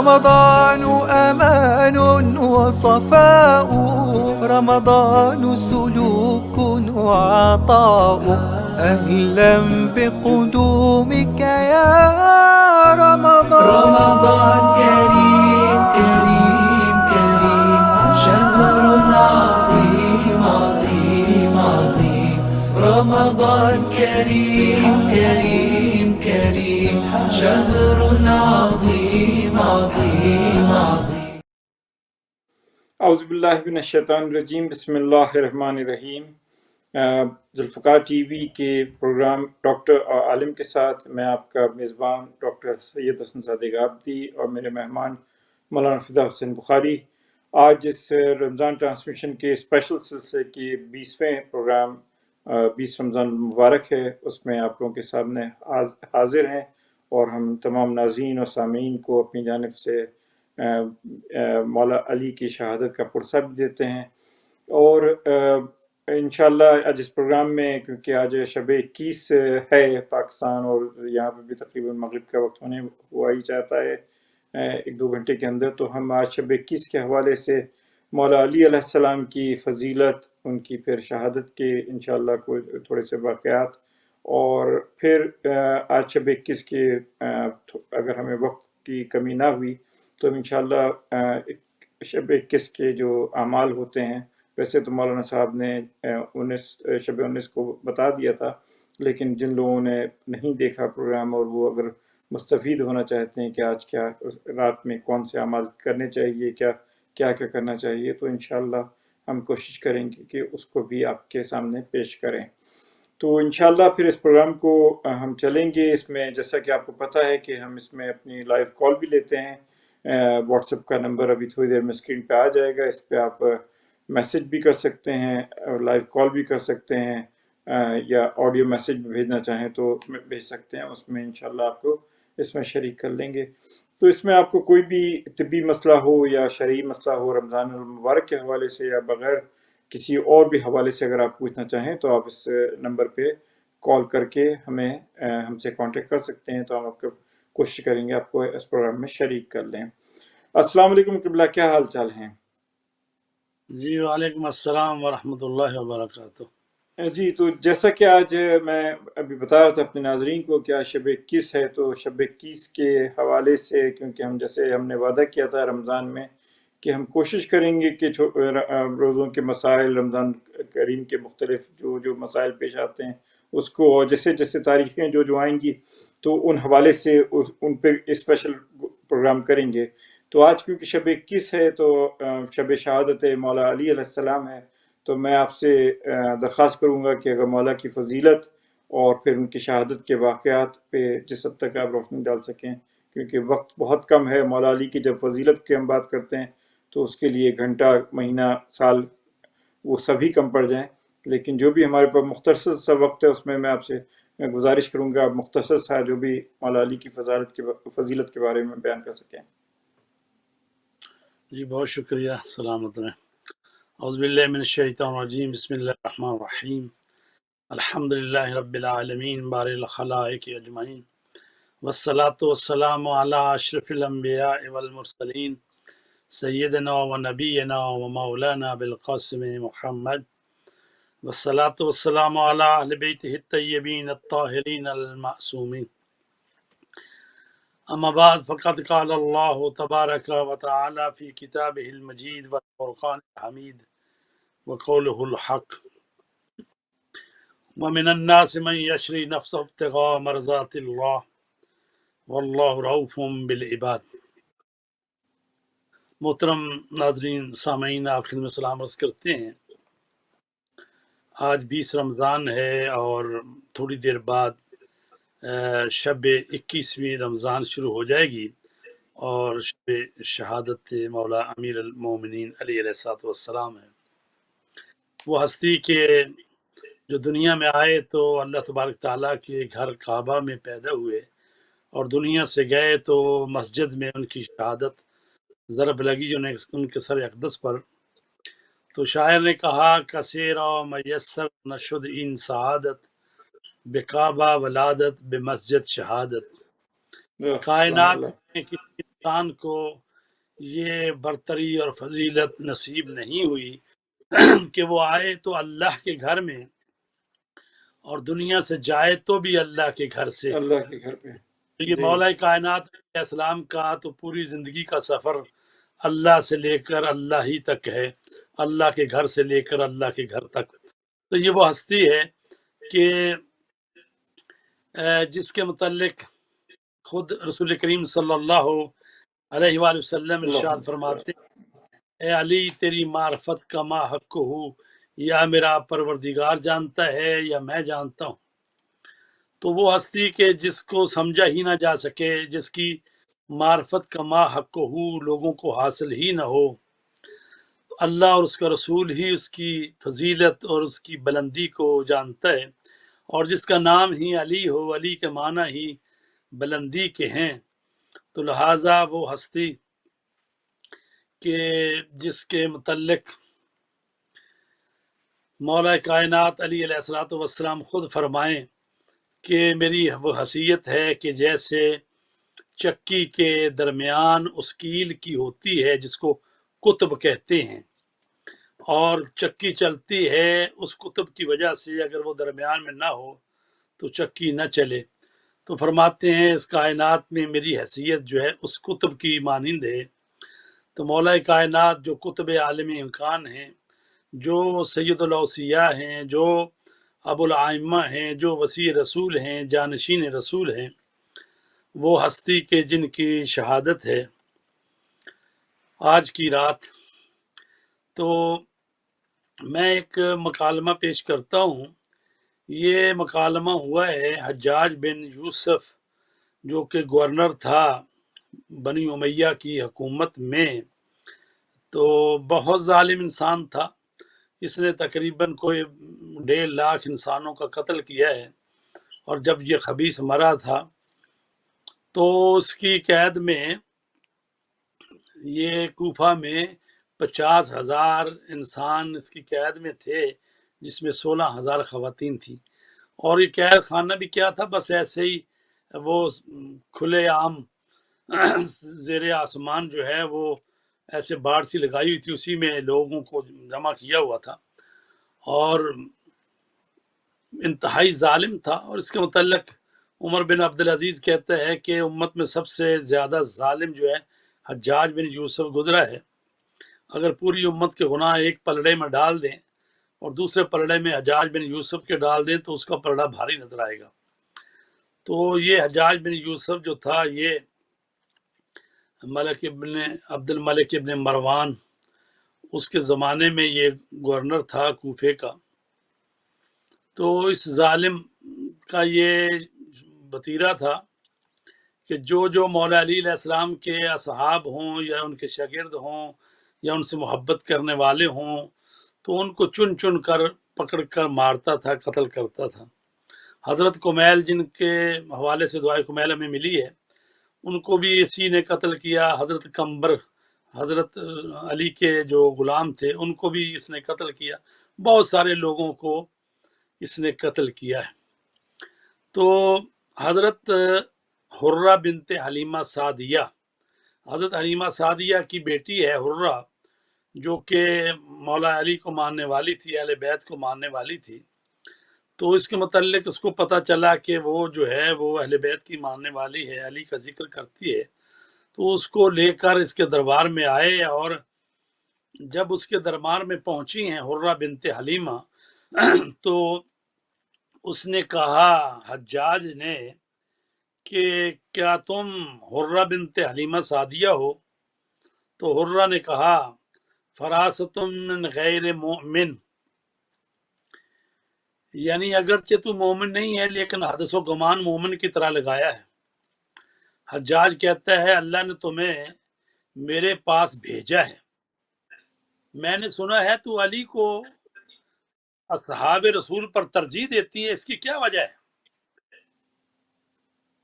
رمضان أمان وصفاء، رمضان سلوك وعطاء، أهلا بقدومك يا رمضان. رمضان كريم كريم كريم، شهر عظيم عظيم عظيم. رمضان كريم كريم كريم، شهر عظيم عظيم عظيم. اعوذ باللہ من الشیطان الرجیم، بسم اللہ الرحمن الرحیم۔ ذوالفقار ٹی وی کے پروگرام ڈاکٹر اور عالم کے ساتھ میں آپ کا میزبان ڈاکٹر سید حسن صادق آبدی اور میرے مہمان مولانا فدا حسین بخاری۔ آج اس رمضان ٹرانسمیشن کے اسپیشل سلسلے کی 20ویں پروگرام 20 رمضان المبارک ہے، اس میں آپ لوگوں کے سامنے حاضر ہیں اور ہم تمام ناظرین اور سامعین کو اپنی جانب سے مولا علی کی شہادت کا پرسہ بھی دیتے ہیں۔ اور انشاءاللہ آج اس پروگرام میں، کیونکہ آج شب 21 ہے پاکستان اور یہاں پہ بھی تقریباً مغرب کا وقت ہونے ہوا ہی چاہتا ہے 1-2 گھنٹے کے اندر، تو ہم آج شب 21 کے حوالے سے مولا علی علیہ السلام کی فضیلت، ان کی پھر شہادت کے انشاءاللہ کوئی تھوڑے سے واقعات، اور پھر آج شب 21 کے اگر ہمیں وقت کی کمی نہ ہوئی تو انشاءاللہ شب 21 کے جو اعمال ہوتے ہیں، ویسے تو مولانا صاحب نے شب 19 کو بتا دیا تھا، لیکن جن لوگوں نے نہیں دیکھا پروگرام اور وہ اگر مستفید ہونا چاہتے ہیں کہ آج کیا رات میں کون سے اعمال کرنے چاہیے، کیا کیا کرنا چاہیے، تو انشاءاللہ ہم کوشش کریں گے کہ اس کو بھی آپ کے سامنے پیش کریں۔ تو انشاءاللہ پھر اس پروگرام کو ہم چلیں گے، اس میں جیسا کہ آپ کو پتہ ہے کہ ہم اس میں اپنی لائیو کال بھی لیتے ہیں۔ واٹس ایپ کا نمبر ابھی تھوڑی دیر میں اسکرین پہ آ جائے گا، اس پہ آپ میسج بھی کر سکتے ہیں، لائیو کال بھی کر سکتے ہیں، یا آڈیو میسج بھی بھیجنا چاہیں تو بھیج سکتے ہیں، اس میں انشاءاللہ آپ کو اس میں شریک کر لیں گے۔ تو اس میں آپ کو کوئی بھی طبی مسئلہ ہو یا شرعی مسئلہ ہو رمضان المبارک کے حوالے سے یا بغیر کسی اور بھی حوالے سے اگر آپ پوچھنا چاہیں تو آپ اس نمبر پہ کال کر کے ہم سے کانٹیکٹ کر سکتے ہیں، تو ہم آپ کو کوشش کریں گے آپ کو اس پروگرام میں شریک کر لیں۔ السلام علیکم قبلہ، کیا حال چال ہیں؟ جی وعلیکم السلام ورحمۃ اللہ وبرکاتہ۔ جی، تو جیسا کہ آج میں ابھی بتا رہا تھا اپنے ناظرین کو کہ آج شب 21 ہے، تو شب 21 کے حوالے سے، کیونکہ ہم نے وعدہ کیا تھا رمضان میں کہ ہم کوشش کریں گے کہ روزوں کے مسائل، رمضان کریم کے مختلف جو مسائل پیش آتے ہیں اس کو، اور جیسے جیسے تاریخیں جو آئیں گی تو ان حوالے سے ان پہ اسپیشل پروگرام کریں گے۔ تو آج کیونکہ شب 21 ہے تو شب شہادت مولا علی علیہ السلام ہے، تو میں آپ سے درخواست کروں گا کہ اگر مولا کی فضیلت اور پھر ان کی شہادت کے واقعات پہ جس حد تک آپ روشنی ڈال سکیں، کیونکہ وقت بہت کم ہے۔ مولا علی کی جب فضیلت کی ہم بات کرتے ہیں تو اس کے لیے گھنٹہ، مہینہ، سال وہ سبھی کم پڑ جائیں، لیکن جو بھی ہمارے پاس مختصر سا وقت ہے اس میں میں آپ سے گزارش کروں گا مختصر سا جو بھی مولا علی کی فضیلت کے بارے میں بیان کر سکیں۔ جی بہت شکریہ، سلامت رہیں۔ اعوذ باللہ من الشیطان الرجیم، بسم اللہ الرحمن الرحیم۔ الحمد للہ رب العالمین، بارئ الخلائق اجمعین، والصلاة والسلام علی اشرف الانبیاء والمرسلین، سیدنا و نبینا و مولانا بالقاسم محمد، والصلاة والسلام علی اہل بیتہ الطیبین الطاہرین المعصومین۔ اما بعد فقد قال اللہ تبارک و تعالی فی کتابہ المجید والفرقان الحمید وقولہ الحق، ومن الناس من یشری نفسه ابتغاء مرضات اللہ واللہ رؤوف بالعباد۔ محترم ناظرین، سامعین، آپ خدمت سلام عرض کرتے ہیں۔ آج 20 رمضان ہے اور تھوڑی دیر بعد شب 21ویں رمضان شروع ہو جائے گی، اور شب شہادت مولا امیر المومنین علی علیہ الصلوۃ والسلام ہے۔ وہ ہستی کے جو دنیا میں آئے تو اللہ تبارک تعالیٰ کے گھر کعبہ میں پیدا ہوئے، اور دنیا سے گئے تو مسجد میں ان کی شہادت ضرب لگی ان کے سر اقدس پر۔ تو شاعر نے کہا کثیرا میسر نشد ان سعادت، بے کعبہ ولادت بے مسجد شہادت۔ سبحان کائنات اللہ۔ میں کسی انسان کو یہ برتری اور فضیلت نصیب نہیں ہوئی کہ وہ آئے تو اللہ کے گھر میں اور دنیا سے جائے تو بھی اللہ کے گھر سے۔ اللہ کے گھر پہ تو یہ جی مولا کائنات علیہ السلام کا تو پوری زندگی کا سفر اللہ سے لے کر اللہ ہی تک ہے، اللہ کے گھر سے لے کر اللہ کے گھر تک۔ تو یہ وہ ہستی ہے کہ جس کے متعلق خود رسول کریم صلی اللہ علیہ وآلہ وسلم ارشاد اللہ فرماتے ہیں، اے علی تیری معرفت کا ما حق ہو، یا میرا پروردگار جانتا ہے یا میں جانتا ہوں۔ تو وہ ہستی کہ جس کو سمجھا ہی نہ جا سکے، جس کی معرفت کا ما حق ہو لوگوں کو حاصل ہی نہ ہو، اللہ اور اس کا رسول ہی اس کی فضیلت اور اس کی بلندی کو جانتا ہے، اور جس کا نام ہی علی ہو، علی کے معنی ہی بلندی کے ہیں، تو لہٰذا وہ ہستی کہ جس کے متعلق مولا کائنات علی علیہ الصلوۃ والسلام خود فرمائیں کہ میری وہ حیثیت ہے کہ جیسے چکی کے درمیان اس کیل کی ہوتی ہے جس کو قطب کہتے ہیں، اور چکی چلتی ہے اس قطب کی وجہ سے، اگر وہ درمیان میں نہ ہو تو چکی نہ چلے۔ تو فرماتے ہیں اس کائنات میں میری حیثیت جو ہے اس قطب کی مانند ہے۔ تو مولا کائنات جو قطب عالم امکان ہیں، جو سید الاوصیاء ہیں، جو ابو الائمہ ہیں، جو وسیع رسول ہیں، جانشین رسول ہیں، وہ ہستی کے جن کی شہادت ہے آج کی رات۔ تو میں ایک مکالمہ پیش کرتا ہوں۔ یہ مکالمہ ہوا ہے حجاج بن یوسف جو کہ گورنر تھا بنی امیہ کی حکومت میں، تو بہت ظالم انسان تھا۔ اس نے تقریباً کوئی 1.5 لاکھ انسانوں کا قتل کیا ہے، اور جب یہ خبیث مرا تھا تو اس کی قید میں یہ کوفہ میں 50,000 انسان اس کی قید میں تھے، جس میں 16,000 خواتین تھیں۔ اور یہ قید خانہ بھی کیا تھا، بس ایسے ہی وہ کھلے عام زیر آسمان جو ہے وہ ایسے باڑ سی لگائی ہوئی تھی، اسی میں لوگوں کو جمع کیا ہوا تھا، اور انتہائی ظالم تھا۔ اور اس کے متعلق عمر بن عبدالعزیز کہتا ہے کہ امت میں سب سے زیادہ ظالم جو ہے حجاج بن یوسف گزرا ہے۔ اگر پوری امت کے گناہ ایک پلڑے میں ڈال دیں اور دوسرے پلڑے میں حجاج بن یوسف کے ڈال دیں تو اس کا پلڑا بھاری نظر آئے گا۔ تو یہ حجاج بن یوسف جو تھا، یہ ملک ابن عبد الملک ابن مروان اس کے زمانے میں یہ گورنر تھا کوفے کا۔ تو اس ظالم کا یہ وتیرہ تھا کہ جو مولا علی علیہ السلام کے اصحاب ہوں یا ان کے شاگرد ہوں یا ان سے محبت کرنے والے ہوں، تو ان کو چن چن کر پکڑ کر مارتا تھا، قتل کرتا تھا۔ حضرت کمیل جن کے حوالے سے دعائے کمیل ہمیں ملی ہے، ان کو بھی اسی نے قتل کیا۔ حضرت کمبر حضرت علی کے جو غلام تھے ان کو بھی اس نے قتل کیا، بہت سارے لوگوں کو اس نے قتل کیا ہے۔ تو حضرت حرہ بنت حلیمہ سعدیہ، حضرت حلیمہ سعدیہ کی بیٹی ہے حرہ، جو کہ مولا علی کو ماننے والی تھی، اہل بیت کو ماننے والی تھی۔ تو اس کے متعلق اس کو پتہ چلا کہ وہ جو ہے وہ اہل بیت کی ماننے والی ہے، علی کا ذکر کرتی ہے، تو اس کو لے کر اس کے دربار میں آئے، اور جب اس کے دربار میں پہنچی ہیں حرہ بنت حلیمہ تو اس نے کہا حجاج نے کہ کیا تم حرہ بنت حلیمہ سعدیہ ہو؟ تو حرہ نے کہا فراست من غیر مومن، یعنی اگرچہ تو مومن نہیں ہے لیکن حدث و گمان مومن کی طرح لگایا ہے۔ حجاج کہتا ہے اللہ نے تمہیں میرے پاس بھیجا ہے، میں نے سنا ہے تو علی کو اصحاب رسول پر ترجیح دیتی ہے، اس کی کیا وجہ ہے؟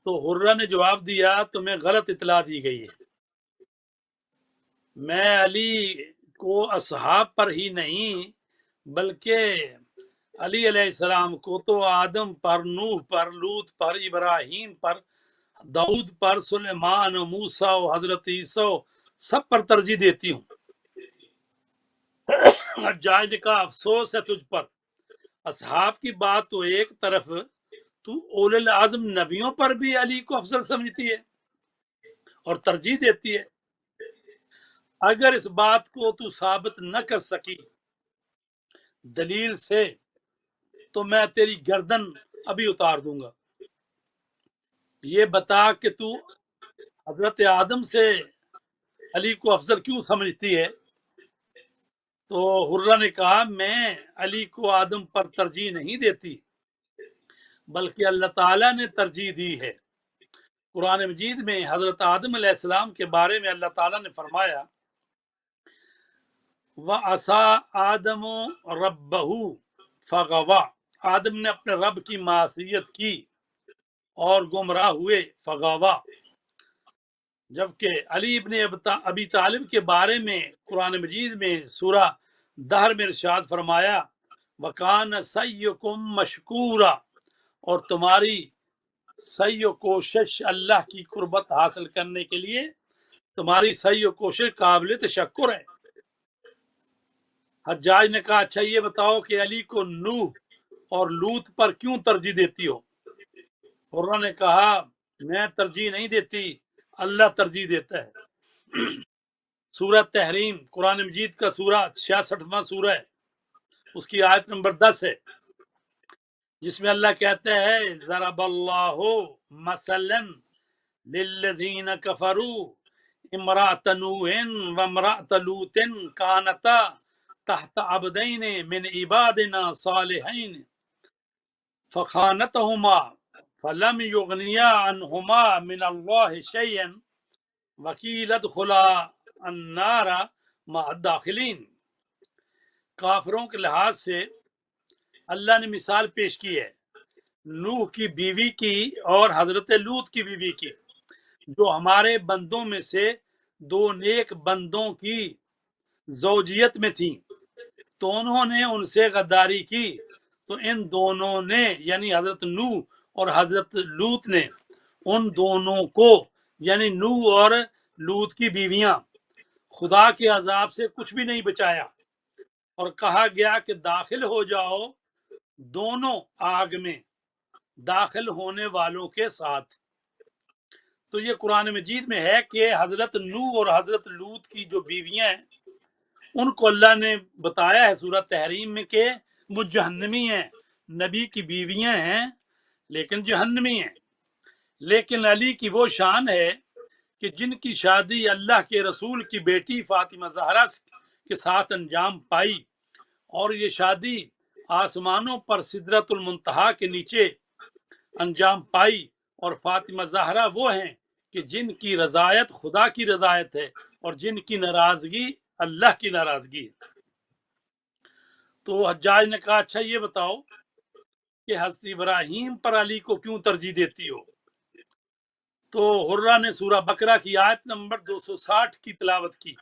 تو حرہ نے جواب دیا تمہیں غلط اطلاع دی گئی ہے، میں علی کو اصحاب پر ہی نہیں بلکہ علی علیہ السلام کو تو آدم پر، نوح پر، لوط پر، ابراہیم پر، داؤد پر، سلیمان و موسیٰ و حضرت عیسیٰ سب پر ترجیح دیتی ہوں۔ حجاج نے کہا افسوس ہے تجھ پر، اصحاب کی بات تو ایک طرف، تو اول العزم نبیوں پر بھی علی کو افضل سمجھتی ہے اور ترجیح دیتی ہے۔ اگر اس بات کو تو ثابت نہ کر سکی دلیل سے تو میں تیری گردن ابھی اتار دوں گا۔ یہ بتا کہ تو حضرت آدم سے علی کو افضل کیوں سمجھتی ہے؟ تو حرہ نے کہا میں علی کو آدم پر ترجیح نہیں دیتی، بلکہ اللہ تعالیٰ نے ترجیح دی ہے۔ قرآن مجید میں حضرت آدم علیہ السلام کے بارے میں اللہ تعالیٰ نے فرمایا وَعَصَىٰ آدَمُ رَبَّهُ فَغَوَىٰ، آدم نے اپنے رب کی معصیت کی اور گمراہ ہوئے، فغوا۔ جبکہ علی ابن ابی طالب کے بارے میں قرآن مجید میں سورہ دہر میں ارشاد فرمایا وَكَانَ سَعْيُكُمْ مَشْكُورًا، اور تمہاری سعی و کوشش اللہ کی قربت حاصل کرنے کے لیے تمہاری سعی و کوشش قابل تشکر ہے۔ حجاج نے کہا اچھا یہ بتاؤ کہ علی کو نوح اور لوط پر کیوں ترجیح دیتی ہو؟ حرہ نے کہا میں ترجیح نہیں دیتی، اللہ ترجیح دیتا ہے۔ سورہ تحریم قرآن مجید کا سورہ 66واں سورہ ہے، اس کی آیت نمبر 10 ہے، جس میں اللہ کہتا ہے ضرب اللہ مثلا للذین کفروا امرأۃ نوح وامرأۃ لوط کانتا تحت عبدین من عبادنا صالحین فخانتہما فلم یغنیا عنہما من اللہ شیئا وقیل ادخلا النار مع الداخلین۔ کافروں کے لحاظ سے اللہ نے مثال پیش کی ہے نوح کی بیوی کی اور حضرت لوط کی بیوی کی، جو ہمارے بندوں میں سے دو نیک بندوں کی زوجیت میں تھیں، تو انہوں نے ان سے غداری کی، تو ان دونوں نے یعنی حضرت نوح اور حضرت لوط نے ان دونوں کو یعنی نوح اور لوط کی بیویاں خدا کے عذاب سے کچھ بھی نہیں بچایا، اور کہا گیا کہ داخل ہو جاؤ دونوں آگ میں داخل ہونے والوں کے ساتھ۔ تو یہ قرآن مجید میں ہے کہ حضرت نوح اور حضرت لوط کی جو بیویاں ہیں ان کو اللہ نے بتایا ہے سورہ تحریم میں کہ وہ جہنمی ہیں، نبی کی بیویاں ہیں لیکن جہنمی ہیں۔ لیکن علی کی وہ شان ہے کہ جن کی شادی اللہ کے رسول کی بیٹی فاطمہ زہرا کے ساتھ انجام پائی، اور یہ شادی آسمانوں پر سدرۃ المنتہا کے نیچے انجام پائی، اور فاطمہ زہرا وہ ہیں کہ جن کی رضایت خدا کی رضایت ہے اور جن کی ناراضگی اللہ کی ناراضگی ہے۔ تو حجاج نے کہا اچھا یہ بتاؤ کہ حضرت ابراہیم پر علی کو کیوں ترجیح دیتی ہو؟ تو حرہ نے سورہ بقرہ کی آیت نمبر 260 کی تلاوت کی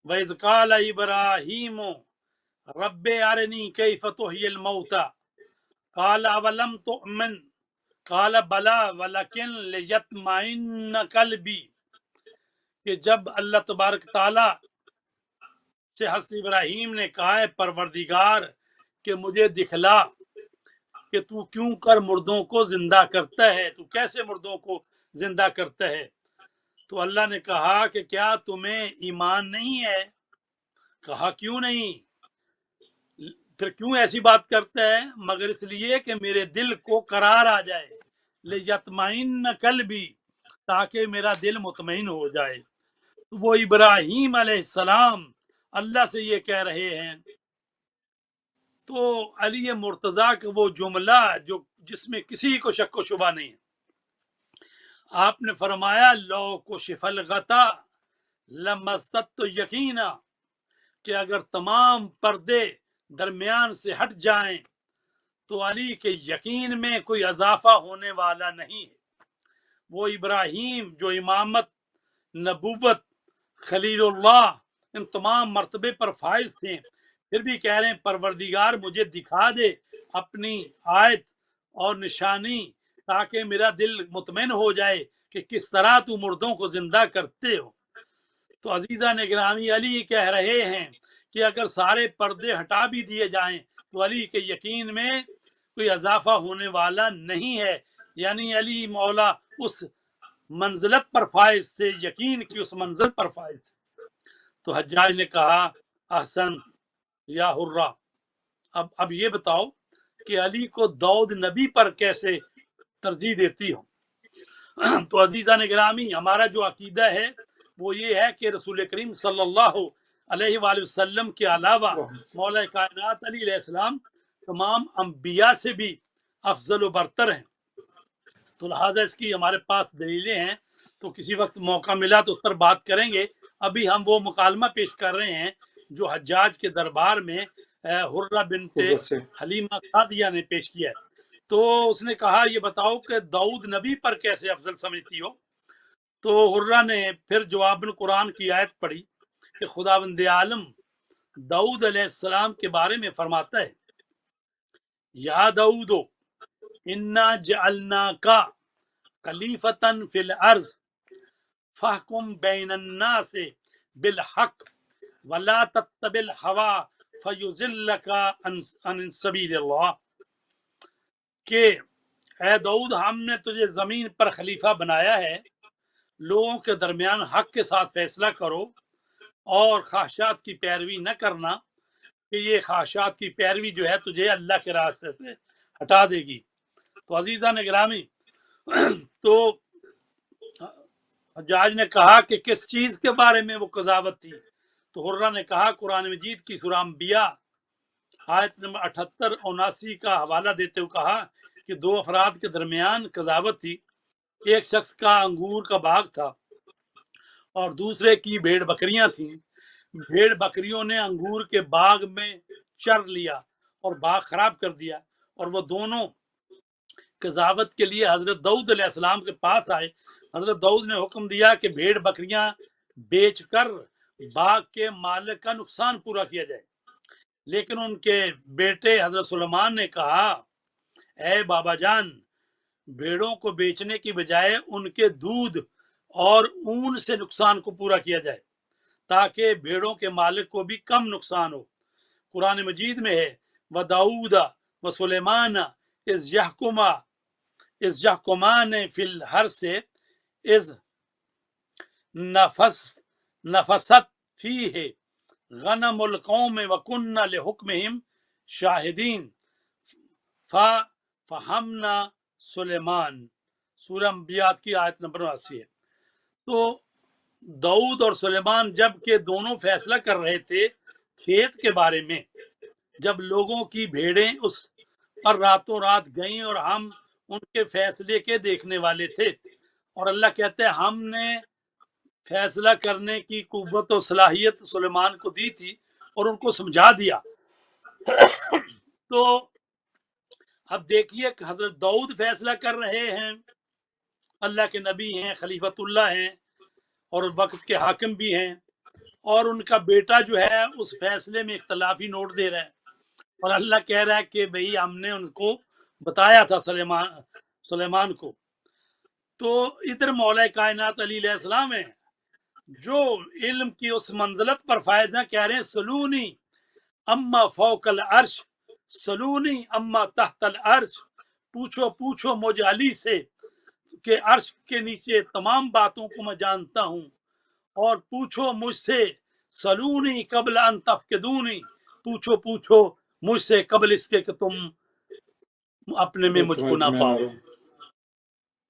وَإِذْ قَالَ إِبْرَاهِيمُ رَبِّ أَرِنِي كَيْفَ تُحْيِي الْمَوْتَى قَالَ أَوَلَمْ تُؤْمِنْ قَالَ بَلَىٰ وَلَكِنْ لِيَطْمَئِنَّ قَلْبِي، کہ جب اللہ تبارک تعالیٰ سے حضرت ابراہیم نے کہا ہے پروردگار کہ مجھے دکھلا کہ تو کیوں کر مردوں کو زندہ کرتا ہے، تو کیسے مردوں کو زندہ کرتا ہے، تو اللہ نے کہا کہ کیا تمہیں ایمان نہیں ہے؟ کہا کیوں نہیں، پھر کیوں ایسی بات کرتا ہے؟ مگر اس لیے کہ میرے دل کو قرار آ جائے، لیطمئن قلبی، تاکہ میرا دل مطمئن ہو جائے۔ تو وہ ابراہیم علیہ السلام اللہ سے یہ کہہ رہے ہیں۔ تو علی مرتضیٰ کا وہ جملہ جو جس میں کسی کو شک و شبہ نہیں ہے، آپ نے فرمایا لو کشف الغطا لمستت یقینا، کہ اگر تمام پردے درمیان سے ہٹ جائیں تو علی کے یقین میں کوئی اضافہ ہونے والا نہیں ہے۔ وہ ابراہیم جو امامت، نبوت، خلیل اللہ ان تمام مرتبے پر فائز تھے، پھر بھی کہہ رہے ہیں پروردگار مجھے دکھا دے اپنی آیت اور نشانی تاکہ میرا دل مطمئن ہو جائے کہ کس طرح تو مردوں کو زندہ کرتے ہو۔ تو عزیزہ نے گرامی علی کہہ رہے ہیں کہ اگر سارے پردے ہٹا بھی دیے جائیں تو علی کے یقین میں کوئی اضافہ ہونے والا نہیں ہے، یعنی علی مولا اس منزلت پر فائز تھے، یقین کی اس منزل پر فائز تھے۔ تو حجاج نے کہا احسن یا حرہ، اب یہ بتاؤ کہ علی کو داؤد نبی پر کیسے ترجیح دیتی ہو؟ تو عزیزان گرامی، ہمارا جو عقیدہ ہے وہ یہ ہے کہ رسول کریم صلی اللہ علیہ وآلہ وسلم کے علاوہ مولا کائنات علی علیہ السلام تمام انبیاء سے بھی افضل و برتر ہیں۔ تو لہٰذا اس کی ہمارے پاس دلیلیں ہیں، تو کسی وقت موقع ملا تو اس پر بات کریں گے۔ ابھی ہم وہ مکالمہ پیش کر رہے ہیں جو حجاج کے دربار میں حرہ بنت حلیمہ سعدیہ نے پیش کیا ہے۔ تو اس نے کہا یہ بتاؤ کہ داؤد نبی پر کیسے افضل سمجھتی ہو؟ تو حرہ نے پھر جواب قرآن کی آیت پڑھی کہ خداوند عالم داؤد علیہ السلام کے بارے میں فرماتا ہے، یا داؤد انا جعلناک خلیفۃ فی الارض فاحکم بین الناس بالحق ولا تتبع الہوی فیضلک عن سبیل اللہ، کہ اے داؤد ہم نے تجھے زمین پر خلیفہ بنایا ہے، لوگوں کے درمیان حق کے ساتھ فیصلہ کرو اور خواہشات کی پیروی نہ کرنا، کہ یہ خواہشات کی پیروی جو ہے تجھے اللہ کے راستے سے ہٹا دے گی۔ تو عزیزان گرامی، تو حجاج نے کہا کہ کس چیز کے بارے میں وہ قضاوت تھی؟ تو حرہ نے کہا قرآن مجید کی سورہ انبیاء آیت نمبر 78 79 کا حوالہ دیتے ہوئے کہا کہ دو افراد کے درمیان قضاوت تھی، ایک شخص کا انگور کا باغ تھا اور دوسرے کی بھیڑ بکریاں تھیں۔ بھیڑ بکریوں نے انگور کے باغ میں چر لیا اور باغ خراب کر دیا، اور وہ دونوں قضاوت کے لیے حضرت داؤد علیہ السلام کے پاس آئے۔ حضرت داؤد نے حکم دیا کہ بھیڑ بکریاں بیچ کر باغ کے مالک کا نقصان پورا کیا جائے، لیکن ان کے بیٹے حضرت سلیمان نے کہا اے بابا جان، بھیڑوں کو بیچنے کی بجائے ان کے دودھ اور اون سے نقصان کو پورا کیا جائے تاکہ بھیڑوں کے مالک کو بھی کم نقصان ہو۔ قرآن مجید میں ہے وَدَاؤُدَ وَسُلَيْمَانَ اِذْ يَحْكُمَانِ فِي الْحَرْثِ اِذْ نَفَسَتْ فِيهِ غَنَمُ الْقَوْمِ وَكُنَّا لِحُكْمِهِمْ شَاہدِينَ فَفَهَمْنَا سلیمان، سورہ انبیاء کی آیت نمبر 80 ہے۔ تو داؤد اور سلیمان جب کہ دونوں فیصلہ کر رہے تھے کھیت کے بارے میں، جب لوگوں کی بھیڑیں اس پر راتوں رات گئیں اور ہم ان کے فیصلے کے دیکھنے والے تھے، اور اللہ کہتے ہیں ہم نے فیصلہ کرنے کی قوت و صلاحیت سلیمان کو دی تھی اور ان کو سمجھا دیا۔ تو اب دیکھیے کہ حضرت داؤد فیصلہ کر رہے ہیں، اللہ کے نبی ہیں، خلیفۃ اللہ ہیں اور وقت کے حاکم بھی ہیں، اور ان کا بیٹا جو ہے اس فیصلے میں اختلافی نوٹ دے رہا ہے، اور اللہ کہہ رہا ہے کہ بھئی ہم نے ان کو بتایا تھا سلیمان کو۔ تو ادھر مولا کائنات علی علیہ السلام ہیں جو علم کی اس منزلت پر فائز ہیں، کہہ رہے ہیں سلونی اما فوق العرش سلونی اما تحت العرش، پوچھو مجھ علی سے کہ عرش کے نیچے تمام باتوں کو میں جانتا ہوں، اور پوچھو مجھ سے سلونی قبل ان تفقدونی، پوچھو مجھ سے قبل اس کے کہ تم اپنے میں مجھ کو نہ پاؤ۔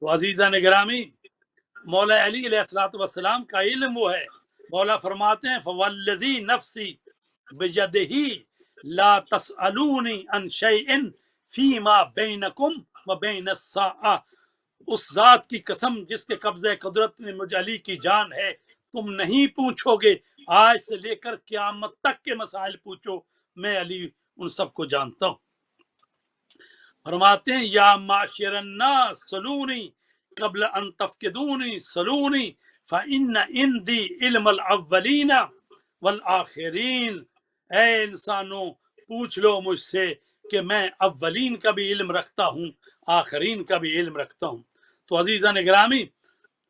تو عزیزان گرامی، مولا علی علیہ السلام کا علم وہ ہے، مولا فرماتے ہیں فوالذی نفسی بجدہی لا تسألونی عن شیء فیما بینکم وبین الساعہ، اس ذات کی قسم جس کے قبضہ قدرت میں مجھ علی کی جان ہے، تم نہیں پوچھو گے، آج سے لے کر قیامت تک کے مسائل پوچھو، میں علی ان سب کو جانتا ہوں۔ فرماتے ہیں یا معاشر الناس سلونی قبل ان تفقدونی سلونی فإن عندی علم الاولین والآخرین، اے انسانوں پوچھ لو مجھ سے کہ میں اولین کا بھی علم رکھتا ہوں آخرین کا بھی علم رکھتا ہوں۔ تو عزیزان گرامی،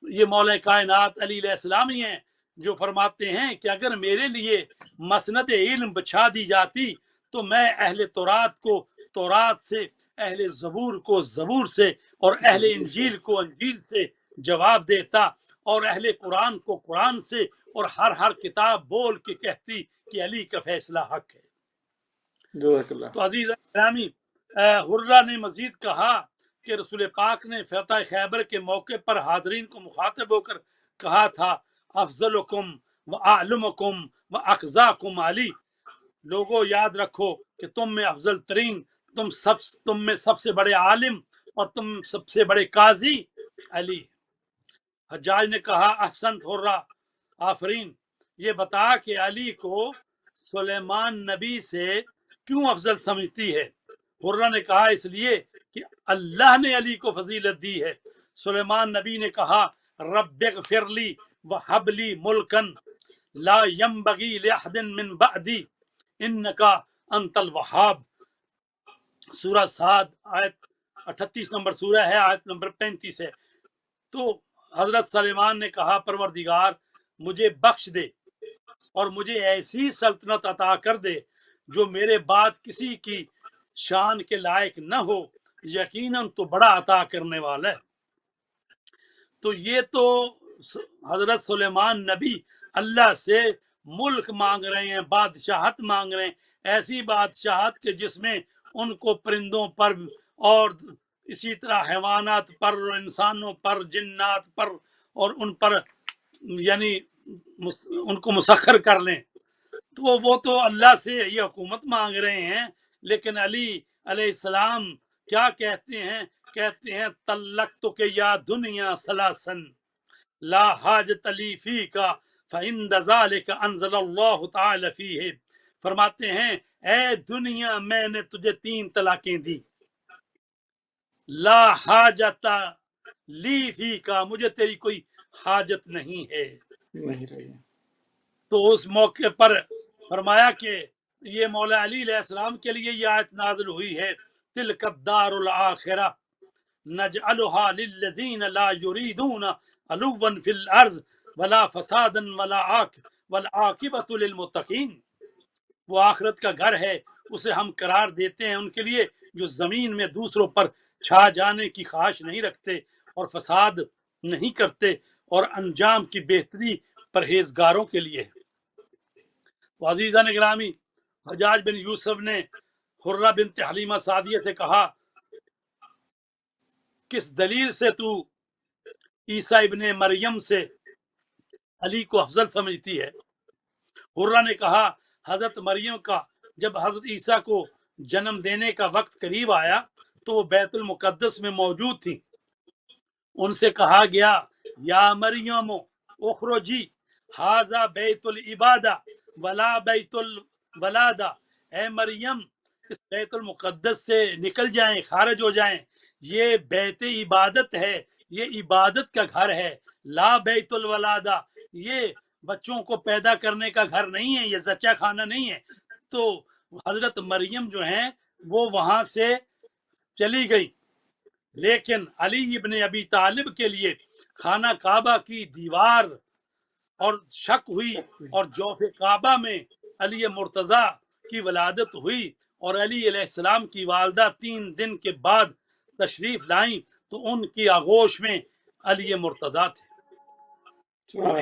یہ مولا کائنات علی علیہ السلام ہی ہیں جو فرماتے ہیں کہ اگر میرے لیے مسند علم بچھا دی جاتی تو میں اہل تورات کو تورات سے، اہل زبور کو زبور سے، اور اہل انجیل کو انجیل سے جواب دیتا، اور اہل قرآن کو قرآن سے، اور ہر کتاب بول کے کہتی کہ علی کا فیصلہ حق ہے۔ جزاک اللہ۔ تو عزیز گرامی، حرہ نے مزید کہا کہ رسول پاک نے فتح خیبر کے موقع پر حاضرین کو مخاطب ہو کر کہا تھا افضلکم و اعلمکم و اخزاکم علی، لوگوں یاد رکھو کہ تم میں افضل ترین، تم میں سب سے بڑے عالم اور تم سب سے بڑے قاضی علی۔ حجاج نے کہا احسنت حرہ، آفرین، یہ بتا کہ علی کو سلیمان نبی سے کیوں افضل سمجھتی ہے؟ حرہ نے کہا اس لیے کہ اللہ نے علی کو فضیلت دی ہے۔ سلیمان نبی نے کہا رب اغفر لی وہب لی ملکن لا ینبغی لأحد من بعدی انکا انت الوہاب، سورہ سعد آیت 38 نمبر سورہ ہے، آیت نمبر 35 ہے۔ تو حضرت سلیمان نے کہا پروردگار مجھے بخش دے اور مجھے ایسی سلطنت عطا کر دے جو میرے بعد کسی کی شان کے لائق نہ ہو، یقیناً تو بڑا عطا کرنے والا ہے۔ تو یہ تو حضرت سلیمان نبی اللہ سے ملک مانگ رہے ہیں، بادشاہت مانگ رہے ہیں، ایسی بادشاہت کہ جس میں ان کو پرندوں پر اور اسی طرح حیوانات پر، انسانوں پر، جنات پر، اور ان پر یعنی ان کو مسخر کر لیں۔ تو وہ تو اللہ سے یہ حکومت مانگ رہے ہیں، لیکن علی علیہ السلام کیا کہتے ہیں؟ کہتے ہیں طلقتک یا دنیا ثلاثن لا حاجت لی فیک فعند ذلک انزل اللہ تعالی فیہ، فرماتے ہیں اے دنیا میں نے تجھے 3 طلاقیں دی، لا حاجت لی فیک، مجھے تیری کوئی حاجت نہیں ہے۔ نہیں رہی۔ تو اس موقع پر فرمایا کہ یہ مولا علی علیہ السلام کے لیے یہ آیت نازل ہوئی ہے تلک الدار الآخرہ نجعلها للذین لا یریدون علوا فی الارض ولا فسادا والعاقبۃ للمتقین، وہ آخرت کا گھر ہے، اسے ہم قرار دیتے ہیں ان کے لیے جو زمین میں دوسروں پر چھا جانے کی خواہش نہیں رکھتے اور فساد نہیں کرتے، اور انجام کی بہتری پرہیزگاروں کے لیے ہے۔ تو عزیزان گرامی، حجاج بن یوسف نے حرہ بنت حلیمہ سعدیہ سے کہا کس دلیل سے تو عیسیٰ ابن مریم سے علی کو افضل سمجھتی ہے؟ حرہ نے کہا حضرت مریم کا جب حضرت عیسیٰ کو جنم دینے کا وقت قریب آیا تو وہ بیت المقدس میں موجود تھی، ان سے کہا گیا یا مریم اخرجی ھذا بیت العبادہ ولا بیت الولادہ، اے مریم اس بیت المقدس سے نکل جائیں، خارج ہو جائیں، یہ بیت عبادت ہے، یہ عبادت کا گھر ہے، لا بیت الولادہ، یہ بچوں کو پیدا کرنے کا گھر نہیں ہے، یہ زچہ خانہ نہیں ہے۔ تو حضرت مریم جو ہیں وہ وہاں سے چلی گئی، لیکن علی ابن ابی طالب کے لیے خانہ کعبہ کی دیوار اور شک ہوئی، اور جوف کعبہ میں علی مرتضیٰ کی ولادت ہوئی، اور علی علیہ السلام کی والدہ 3 دن کے بعد تشریف لائیں تو ان کی آغوش میں علی مرتضیٰ تھے۔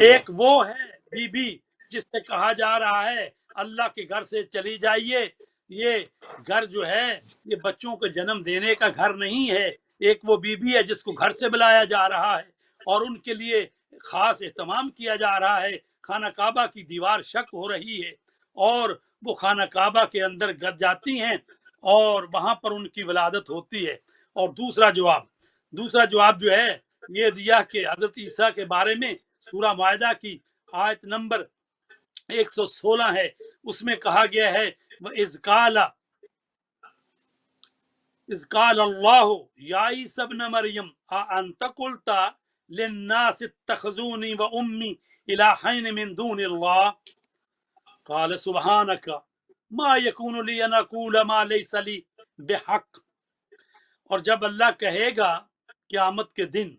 ایک وہ ہے بی بی جس سے کہا جا رہا ہے اللہ کے گھر سے چلی جائیے، یہ گھر جو ہے یہ بچوں کو جنم دینے کا گھر نہیں ہے، ایک وہ بی بی ہے جس کو گھر سے بلایا جا رہا ہے اور ان کے لیے خاص اہتمام کیا جا رہا ہے۔ خانہ کعبہ کی دیوار شک ہو رہی ہے اور وہ خانہ کعبہ کے اندر گر جاتی ہیں اور وہاں پر ان کی ولادت ہوتی ہے۔ اور دوسرا جواب جو ہے یہ دیا کہ حضرت عیسیٰ کے بارے میں سورہ معاہدہ کی آیت نمبر 116 ہے، اس میں کہا گیا ہے وَإِذْ قَالَ اللَّهُ يَا عِيسَى ابْنَ مَرْيَمَ أَأَنْتَ قُلْتَ لِلنَّاسِ اتَّخِذُونِي وَأُمِّي إِلَٰهَيْنِ مِن دُونِ اللَّهِ قَالَ سُبْحَانَكَ مَا يَكُونُ لِي أَنْ أَقُولَ مَا لَيْسَ لِي بِحَقٍّ۔ اور جب اللہ کہے گا قیامت کے دن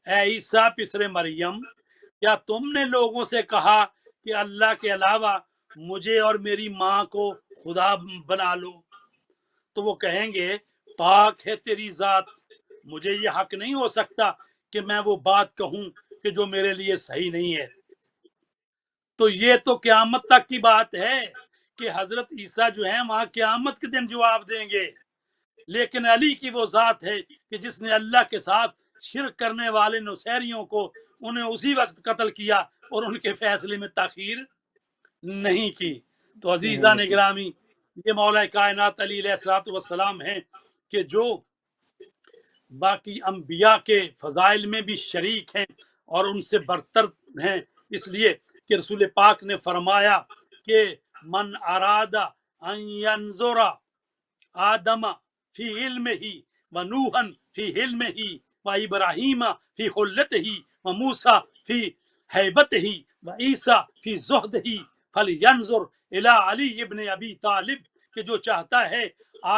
اے عیسیٰ پسر مریم کیا تم نے لوگوں سے کہا کہ اللہ کے علاوہ مجھے اور میری ماں کو خدا بنا لو؟ تو وہ کہیں گے پاک ہے تیری ذات، مجھے یہ حق نہیں ہو سکتا کہ میں وہ بات کہوں کہ جو میرے لیے صحیح نہیں ہے۔ تو یہ تو قیامت تک کی بات ہے کہ حضرت عیسیٰ جو ہیں وہاں قیامت کے دن جواب دیں گے، لیکن علی کی وہ ذات ہے کہ جس نے اللہ کے ساتھ شرک کرنے والے نصیریوں کو انہیں اسی وقت قتل کیا اور ان کے فیصلے میں تاخیر نہیں کی۔ تو عزیزان نہیں، گرامی، یہ مولا کائنات علی علیہ الصلوۃ والسلام ہیں کہ جو باقی انبیاء کے فضائل میں بھی شریک ہیں اور ان سے برتر ہیں، اس لیے کہ رسول پاک نے فرمایا کہ من ارادہ ان ینظر آدم فی علم ہی و نوحن فی علم ہی و ابراہیم فی خلت ہی و موسیٰ فی حیبت ہی و عیسیٰ فی زہد ہی فلینظر الی علی ابن ابی طالب، کہ جو چاہتا ہے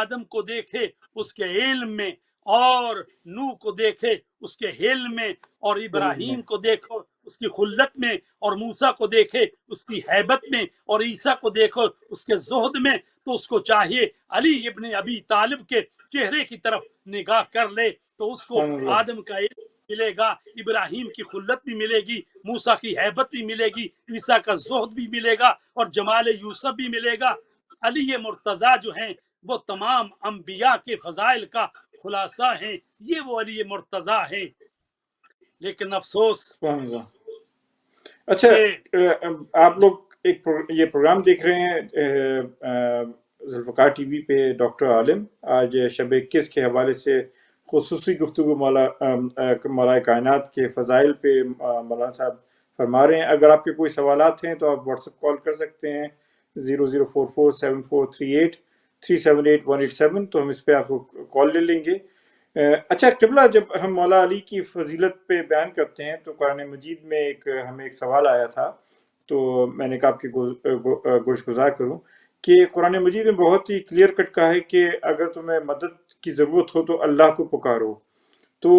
آدم کو دیکھے اس کے علم میں، اور نوح کو دیکھے اس کے علم میں، اور علم میں ابراہیم کو دیکھو اس کی خلت میں، اور موسیٰ کو دیکھے اس کی حیبت میں، اور عیسیٰ کو دیکھو اس کے زہد میں، تو اس کو چاہیے علی ابن ابی طالب کے چہرے کی طرف نگاہ کر لے تو اس کو سبحان اللہ، آدم کا علم ملے گا، ابراہیم کی خلت بھی ملے گی، موسیٰ کی حیبت بھی ملے گی، عیسیٰ کا زہد بھی ملے گا، اور جمال یوسف بھی ملے گا۔ علی مرتضیٰ جو ہیں وہ تمام انبیاء کے فضائل کا خلاصہ ہیں، یہ وہ علی مرتضیٰ ہیں۔ لیکن افسوس سبحان اللہ۔ اچھا، کہ آپ لوگ یہ پروگرام دیکھ رہے ہیں ذوالفقار ٹی وی پہ، ڈاکٹر عالم آج شب 21 کے حوالے سے خصوصی گفتگو مولا کائنات کے فضائل پہ مولانا صاحب فرما رہے ہیں۔ اگر آپ کے کوئی سوالات ہیں تو آپ واٹس ایپ کال کر سکتے ہیں 00447438378187، تو ہم اس پہ آپ کو کال لے لیں گے۔ اچھا قبلہ، جب ہم مولا علی کی فضیلت پہ بیان کرتے ہیں تو قرآن مجید میں ہمیں ایک سوال آیا تھا، تو میں نے کہا آپ کی گوش گزار کروں کہ قرآن مجید میں بہت ہی کلیئر کٹ کہا ہے کہ اگر تمہیں مدد کی ضرورت ہو تو اللہ کو پکارو۔ تو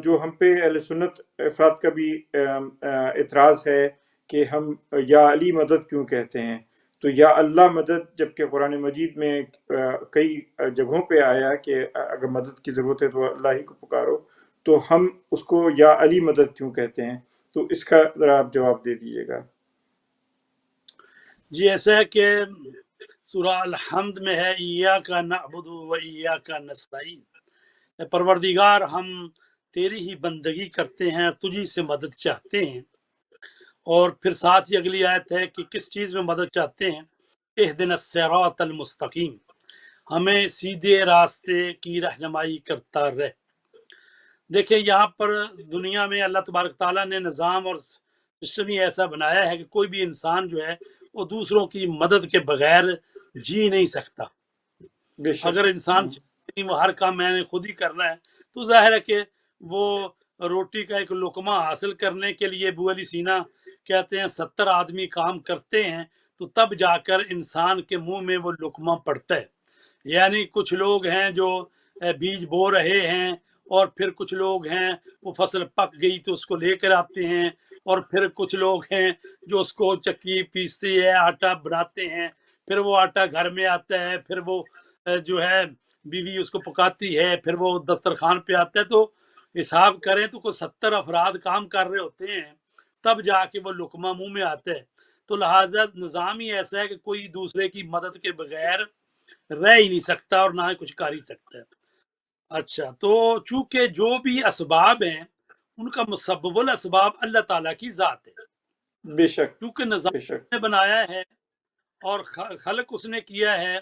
جو ہم پہ اہل سنت افراد کا بھی اعتراض ہے کہ ہم یا علی مدد کیوں کہتے ہیں، تو یا اللہ مدد، جبکہ قرآن مجید میں کئی جگہوں پہ آیا کہ اگر مدد کی ضرورت ہے تو اللہ ہی کو پکارو، تو ہم اس کو یا علی مدد کیوں کہتے ہیں؟ تو اس کا ذرا آپ جواب دے دیجیے گا۔ جی ایسا ہے کہ سورہ الحمد میں ہے ایاک نعبد و ایاک نستعین، اے پروردگار ہم تیری ہی بندگی کرتے ہیں، تجھی سے مدد چاہتے ہیں۔ اور پھر ساتھ ہی اگلی آیت ہے کہ کس چیز میں مدد چاہتے ہیں، اہدنا الصراط المستقیم، ہمیں سیدھے راستے کی رہنمائی کرتا رہ۔ دیکھیں یہاں پر دنیا میں اللہ تبارک تعالیٰ نے نظام اور سسٹم ہی ایسا بنایا ہے کہ کوئی بھی انسان جو ہے وہ دوسروں کی مدد کے بغیر جی نہیں سکتا۔ بے شک۔ اگر انسان وہ ہر کام میں نے خود ہی کرنا ہے تو ظاہر ہے کہ وہ روٹی کا ایک لقمہ حاصل کرنے کے لیے ابو علی سینا کہتے ہیں 70 آدمی کام کرتے ہیں تو تب جا کر انسان کے منہ میں وہ لقمہ پڑتا ہے۔ یعنی کچھ لوگ ہیں جو بیج بو رہے ہیں، اور پھر کچھ لوگ ہیں وہ فصل پک گئی تو اس کو لے کر آتے ہیں، اور پھر کچھ لوگ ہیں جو اس کو چکی پیستے ہیں، آٹا بناتے ہیں، پھر وہ آٹا گھر میں آتا ہے، پھر وہ جو ہے بیوی اس کو پکاتی ہے، پھر وہ دسترخوان پہ آتا ہے۔ تو حساب کریں تو کوئی 70 افراد کام کر رہے ہوتے ہیں تب جا کے وہ لقمہ منہ میں آتا ہے۔ تو لہٰذا نظام ہی ایسا ہے کہ کوئی دوسرے کی مدد کے بغیر رہ ہی نہیں سکتا اور نہ ہی کچھ کر ہی سکتا ہے۔ اچھا، تو چونکہ جو بھی اسباب ہیں ان کا مسبب الاسباب اللہ تعالیٰ کی ذات ہے، بے شک، کیونکہ بے نظام شک۔ نے بنایا ہے اور خلق اس نے کیا ہے،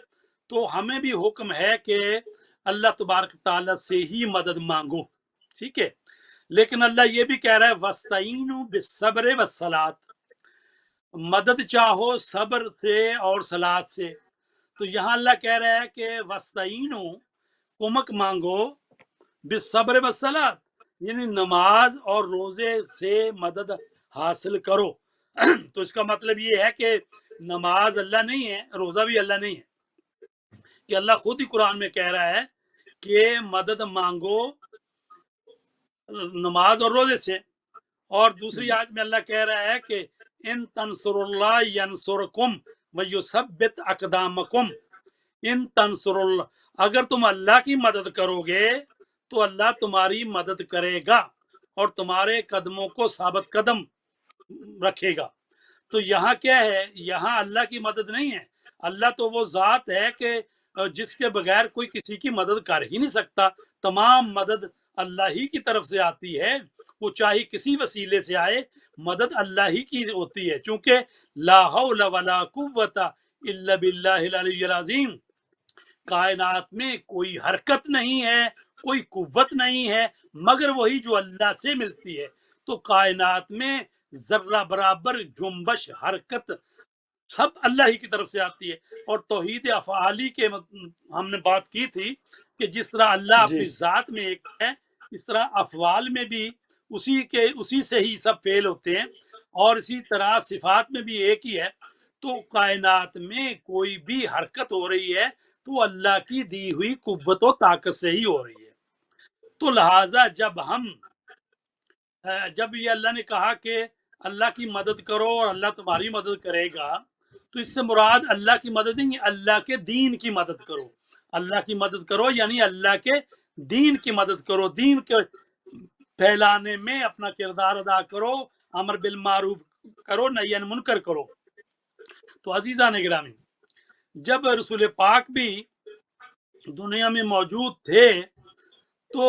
تو ہمیں بھی حکم ہے کہ اللہ تبارک تعالیٰ سے ہی مدد مانگو، ٹھیک ہے۔ لیکن اللہ یہ بھی کہہ رہا ہے وَاسْتَعِینُوا بِالصَّبْرِ وَالصَّلَاةِ، مدد چاہو صبر سے اور صلات سے۔ تو یہاں اللہ کہہ رہا ہے کہ وَاسْتَعِینُوا، کمک مانگو، بالصبر والصلاۃ، یعنی نماز اور روزے سے مدد حاصل کرو۔ تو اس کا مطلب یہ ہے کہ نماز اللہ نہیں ہے، روزہ بھی اللہ نہیں ہے، کہ اللہ خود ہی قرآن میں کہہ رہا ہے کہ مدد مانگو نماز اور روزے سے، اور دوسری آیت میں اللہ کہہ رہا ہے کہ ان تنصر اللہ ینصرکم ویثبت اقدامکم، ان تنصر اللہ، اگر تم اللہ کی مدد کرو گے تو اللہ تمہاری مدد کرے گا اور تمہارے قدموں کو ثابت قدم رکھے گا۔ تو یہاں کیا ہے، یہاں اللہ کی مدد نہیں ہے، اللہ تو وہ ذات ہے کہ جس کے بغیر کوئی کسی کی مدد کر ہی نہیں سکتا، تمام مدد اللہ ہی کی طرف سے آتی ہے، وہ چاہے کسی وسیلے سے آئے، مدد اللہ ہی کی ہوتی ہے، چونکہ لا حول ولا قوت الا باللہ العلی العظیم، کائنات میں کوئی حرکت نہیں ہے، کوئی قوت نہیں ہے مگر وہی جو اللہ سے ملتی ہے۔ تو کائنات میں ذرہ برابر جنبش حرکت سب اللہ ہی کی طرف سے آتی ہے۔ اور توحید افعالی کے ہم نے بات کی تھی کہ جس طرح اللہ اپنی ذات میں ایک ہے، اس طرح افعال میں بھی اسی سے ہی سب فعل ہوتے ہیں، اور اسی طرح صفات میں بھی ایک ہی ہے۔ تو کائنات میں کوئی بھی حرکت ہو رہی ہے تو اللہ کی دی ہوئی قوت و طاقت سے ہی ہو رہی ہے۔ تو لہٰذا جب یہ اللہ نے کہا کہ اللہ کی مدد کرو اور اللہ تمہاری مدد کرے گا، تو اس سے مراد اللہ کی مدد نہیں، اللہ کے دین کی مدد کرو۔ اللہ کی مدد کرو یعنی اللہ کے دین کی مدد کرو، دین کے پھیلانے میں اپنا کردار ادا کرو، امر بالمعروف کرو، نہی عن منکر کرو۔ تو عزیزان گرامی، جب رسول پاک بھی دنیا میں موجود تھے تو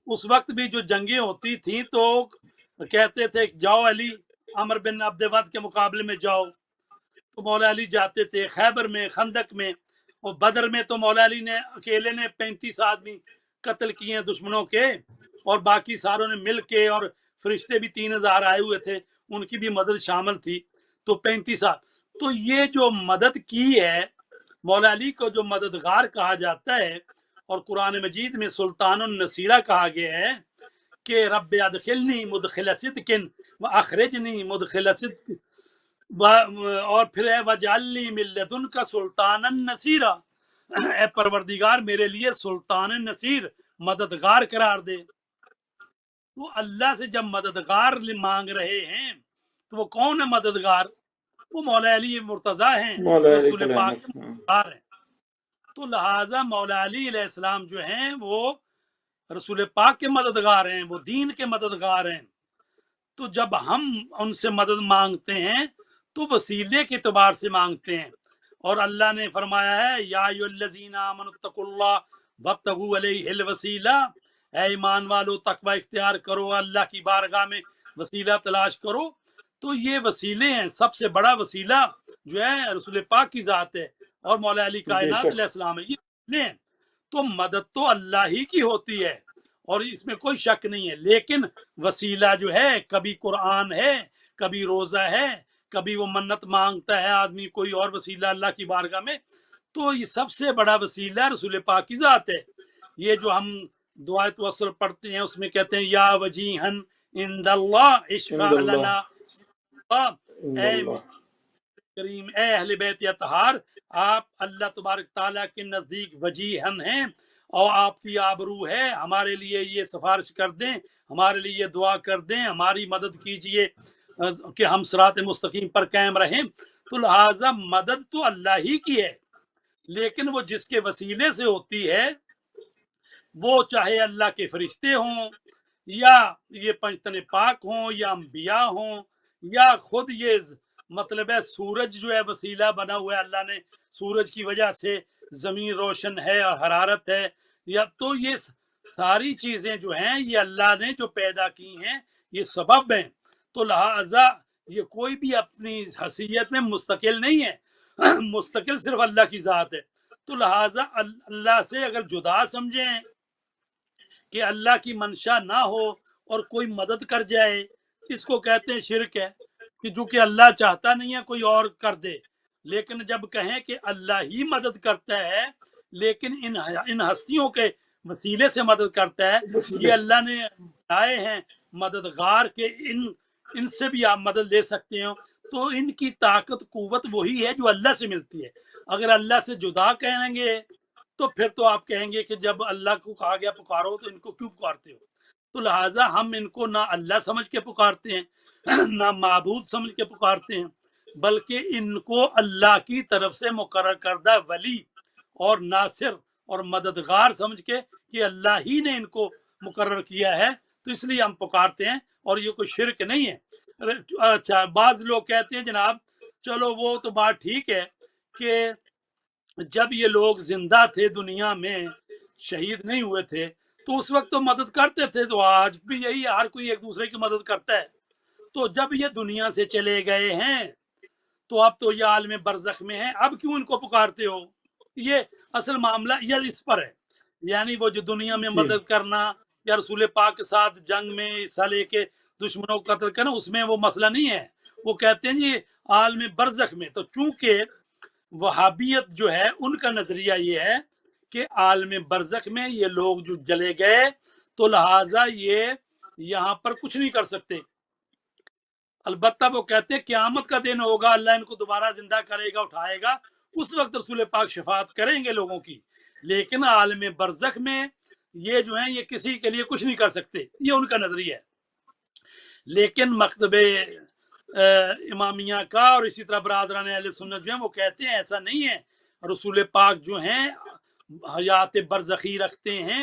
اس وقت بھی جو جنگیں ہوتی تھیں تو کہتے تھے جاؤ علی، عمر بن عبد ود کے مقابلے میں جاؤ، تو مولا علی جاتے تھے۔ خیبر میں، خندق میں اور بدر میں تو مولا علی نے اکیلے نے 35 آدمی قتل کیے ہیں دشمنوں کے، اور باقی ساروں نے مل کے، اور فرشتے بھی 3000 آئے ہوئے تھے، ان کی بھی مدد شامل تھی، تو 35 تو یہ جو مدد کی ہے مولا علی کو، جو مددگار کہا جاتا ہے، اور قرآن مجید میں سلطان النصیرہ کہا گیا ہے کہ رب ادخلنی مدخل صدق واخرجنی مدخل صدق، اور پھر ہے وجعلنی من لدنک سلطانا نصیرا، اے پروردگار میرے لیے سلطان نصیر، مددگار قرار دے۔ تو اللہ سے جب مددگار مانگ رہے ہیں تو وہ کون ہے مددگار؟ وہ مولا علی مرتضیٰ ہیں، رسول پاک کے مددگار ہیں۔ تو لہٰذا مولا علی علیہ السلام جو ہیں وہ رسول پاک کے مددگار ہیں، وہ دین کے مددگار ہیں۔ تو جب ہم ان سے مدد مانگتے ہیں تو وسیلے کے اعتبار سے مانگتے ہیں، اور اللہ نے فرمایا ہے یا ایھا الذین آمنوا اتقوا اللہ وابتغوا الیہ الوسیلہ، اے ایمان والو تقوی اختیار کرو، اللہ کی بارگاہ میں وسیلہ تلاش کرو۔ تو یہ وسیلے ہیں، سب سے بڑا وسیلہ جو ہے رسول پاک کی ذات ہے اور مولا علی کائنات علیہ السلام ہے، یہ وسیلے ہیں۔ تو مدد تو اللہ ہی کی ہوتی ہے اور اس میں کوئی شک نہیں ہے، لیکن وسیلہ جو ہے کبھی قرآن ہے، کبھی روزہ ہے، کبھی وہ منت مانگتا ہے آدمی کوئی اور وسیلہ اللہ کی بارگاہ میں، تو یہ سب سے بڑا وسیلہ رسول پاک کی ذات ہے۔ یہ جو ہم دعائے توسل پڑھتے ہیں اس میں کہتے ہیں یا وجیہن عند اللہ اشفع لنا، اے کریم، اے اہل بیت اطہار، آپ اللہ تبارک تعالیٰ کے نزدیک وجیہن ہیں اور آپ کی آبرو ہے، ہمارے لیے یہ سفارش کر دیں، ہمارے لیے یہ دعا کر دیں، ہماری مدد کیجئے کہ ہم صراط مستقیم پر قائم رہیں۔ تو لہٰذا مدد تو اللہ ہی کی ہے، لیکن وہ جس کے وسیلے سے ہوتی ہے، وہ چاہے اللہ کے فرشتے ہوں یا یہ پنجتن پاک ہوں یا انبیاء ہوں یا خود یہ مطلب ہے سورج جو ہے وسیلہ بنا ہوا ہے، اللہ نے سورج کی وجہ سے زمین روشن ہے اور حرارت ہے، یا تو یہ ساری چیزیں جو ہیں یہ اللہ نے جو پیدا کی ہیں، یہ سبب ہیں۔ تو لہٰذا یہ کوئی بھی اپنی حیثیت میں مستقل نہیں ہے، مستقل صرف اللہ کی ذات ہے۔ تو لہٰذا اللہ سے اگر جدا سمجھیں کہ اللہ کی منشا نہ ہو اور کوئی مدد کر جائے، اس کو کہتے ہیں شرک ہے، کہ جو کہ اللہ چاہتا نہیں ہے کوئی اور کر دے۔ لیکن جب کہیں کہ اللہ ہی مدد کرتا ہے لیکن ان ہستیوں کے وسیلے سے مدد کرتا ہے، یہ اللہ نے آئے ہیں مددگار کے ان سے بھی آپ مدد لے سکتے ہو، تو ان کی طاقت قوت وہی ہے جو اللہ سے ملتی ہے۔ اگر اللہ سے جدا کہیں گے تو پھر تو آپ کہیں گے کہ جب اللہ کو کہا گیا پکارو تو ان کو کیوں پکارتے ہو؟ تو لہٰذا ہم ان کو نہ اللہ سمجھ کے پکارتے ہیں نہ معبود سمجھ کے پکارتے ہیں، بلکہ ان کو اللہ کی طرف سے مقرر کردہ ولی اور ناصر اور مددگار سمجھ کے کہ اللہ ہی نے ان کو مقرر کیا ہے، تو اس لیے ہم پکارتے ہیں، اور یہ کوئی شرک نہیں ہے۔ اچھا، بعض لوگ کہتے ہیں جناب چلو وہ تو بات ٹھیک ہے کہ جب یہ لوگ زندہ تھے دنیا میں، شہید نہیں ہوئے تھے، تو اس وقت تو مدد کرتے تھے، تو آج بھی یہی ہے، ہر کوئی ایک دوسرے کی مدد کرتا ہے۔ تو جب یہ دنیا سے چلے گئے ہیں تو اب تو یہ عالم برزخ میں ہیں، اب کیوں ان کو پکارتے ہو؟ یہ اصل معاملہ یہ اس پر ہے، یعنی وہ جو دنیا میں جی مدد کرنا یا رسول پاک کے ساتھ جنگ میں حصہ لے کے دشمنوں کو قتل کرنا، اس میں وہ مسئلہ نہیں ہے۔ وہ کہتے ہیں جی عالم برزخ میں، تو چونکہ وہابیت جو ہے ان کا نظریہ یہ ہے کہ عالم برزخ میں یہ لوگ جو جلے گئے تو لہٰذا یہ یہاں پر کچھ نہیں کر سکتے۔ البتہ وہ کہتے ہیں قیامت کا دن ہوگا، اللہ ان کو دوبارہ زندہ کرے گا، اٹھائے گا، اس وقت رسول پاک شفاعت کریں گے لوگوں کی، لیکن عالم برزخ میں یہ جو ہیں یہ کسی کے لیے کچھ نہیں کر سکتے، یہ ان کا نظریہ ہے۔ لیکن مکتب امامیہ کا اور اسی طرح برادران اہل سنت جو ہیں وہ کہتے ہیں ایسا نہیں ہے، رسول پاک جو ہیں حیات برزخی رکھتے ہیں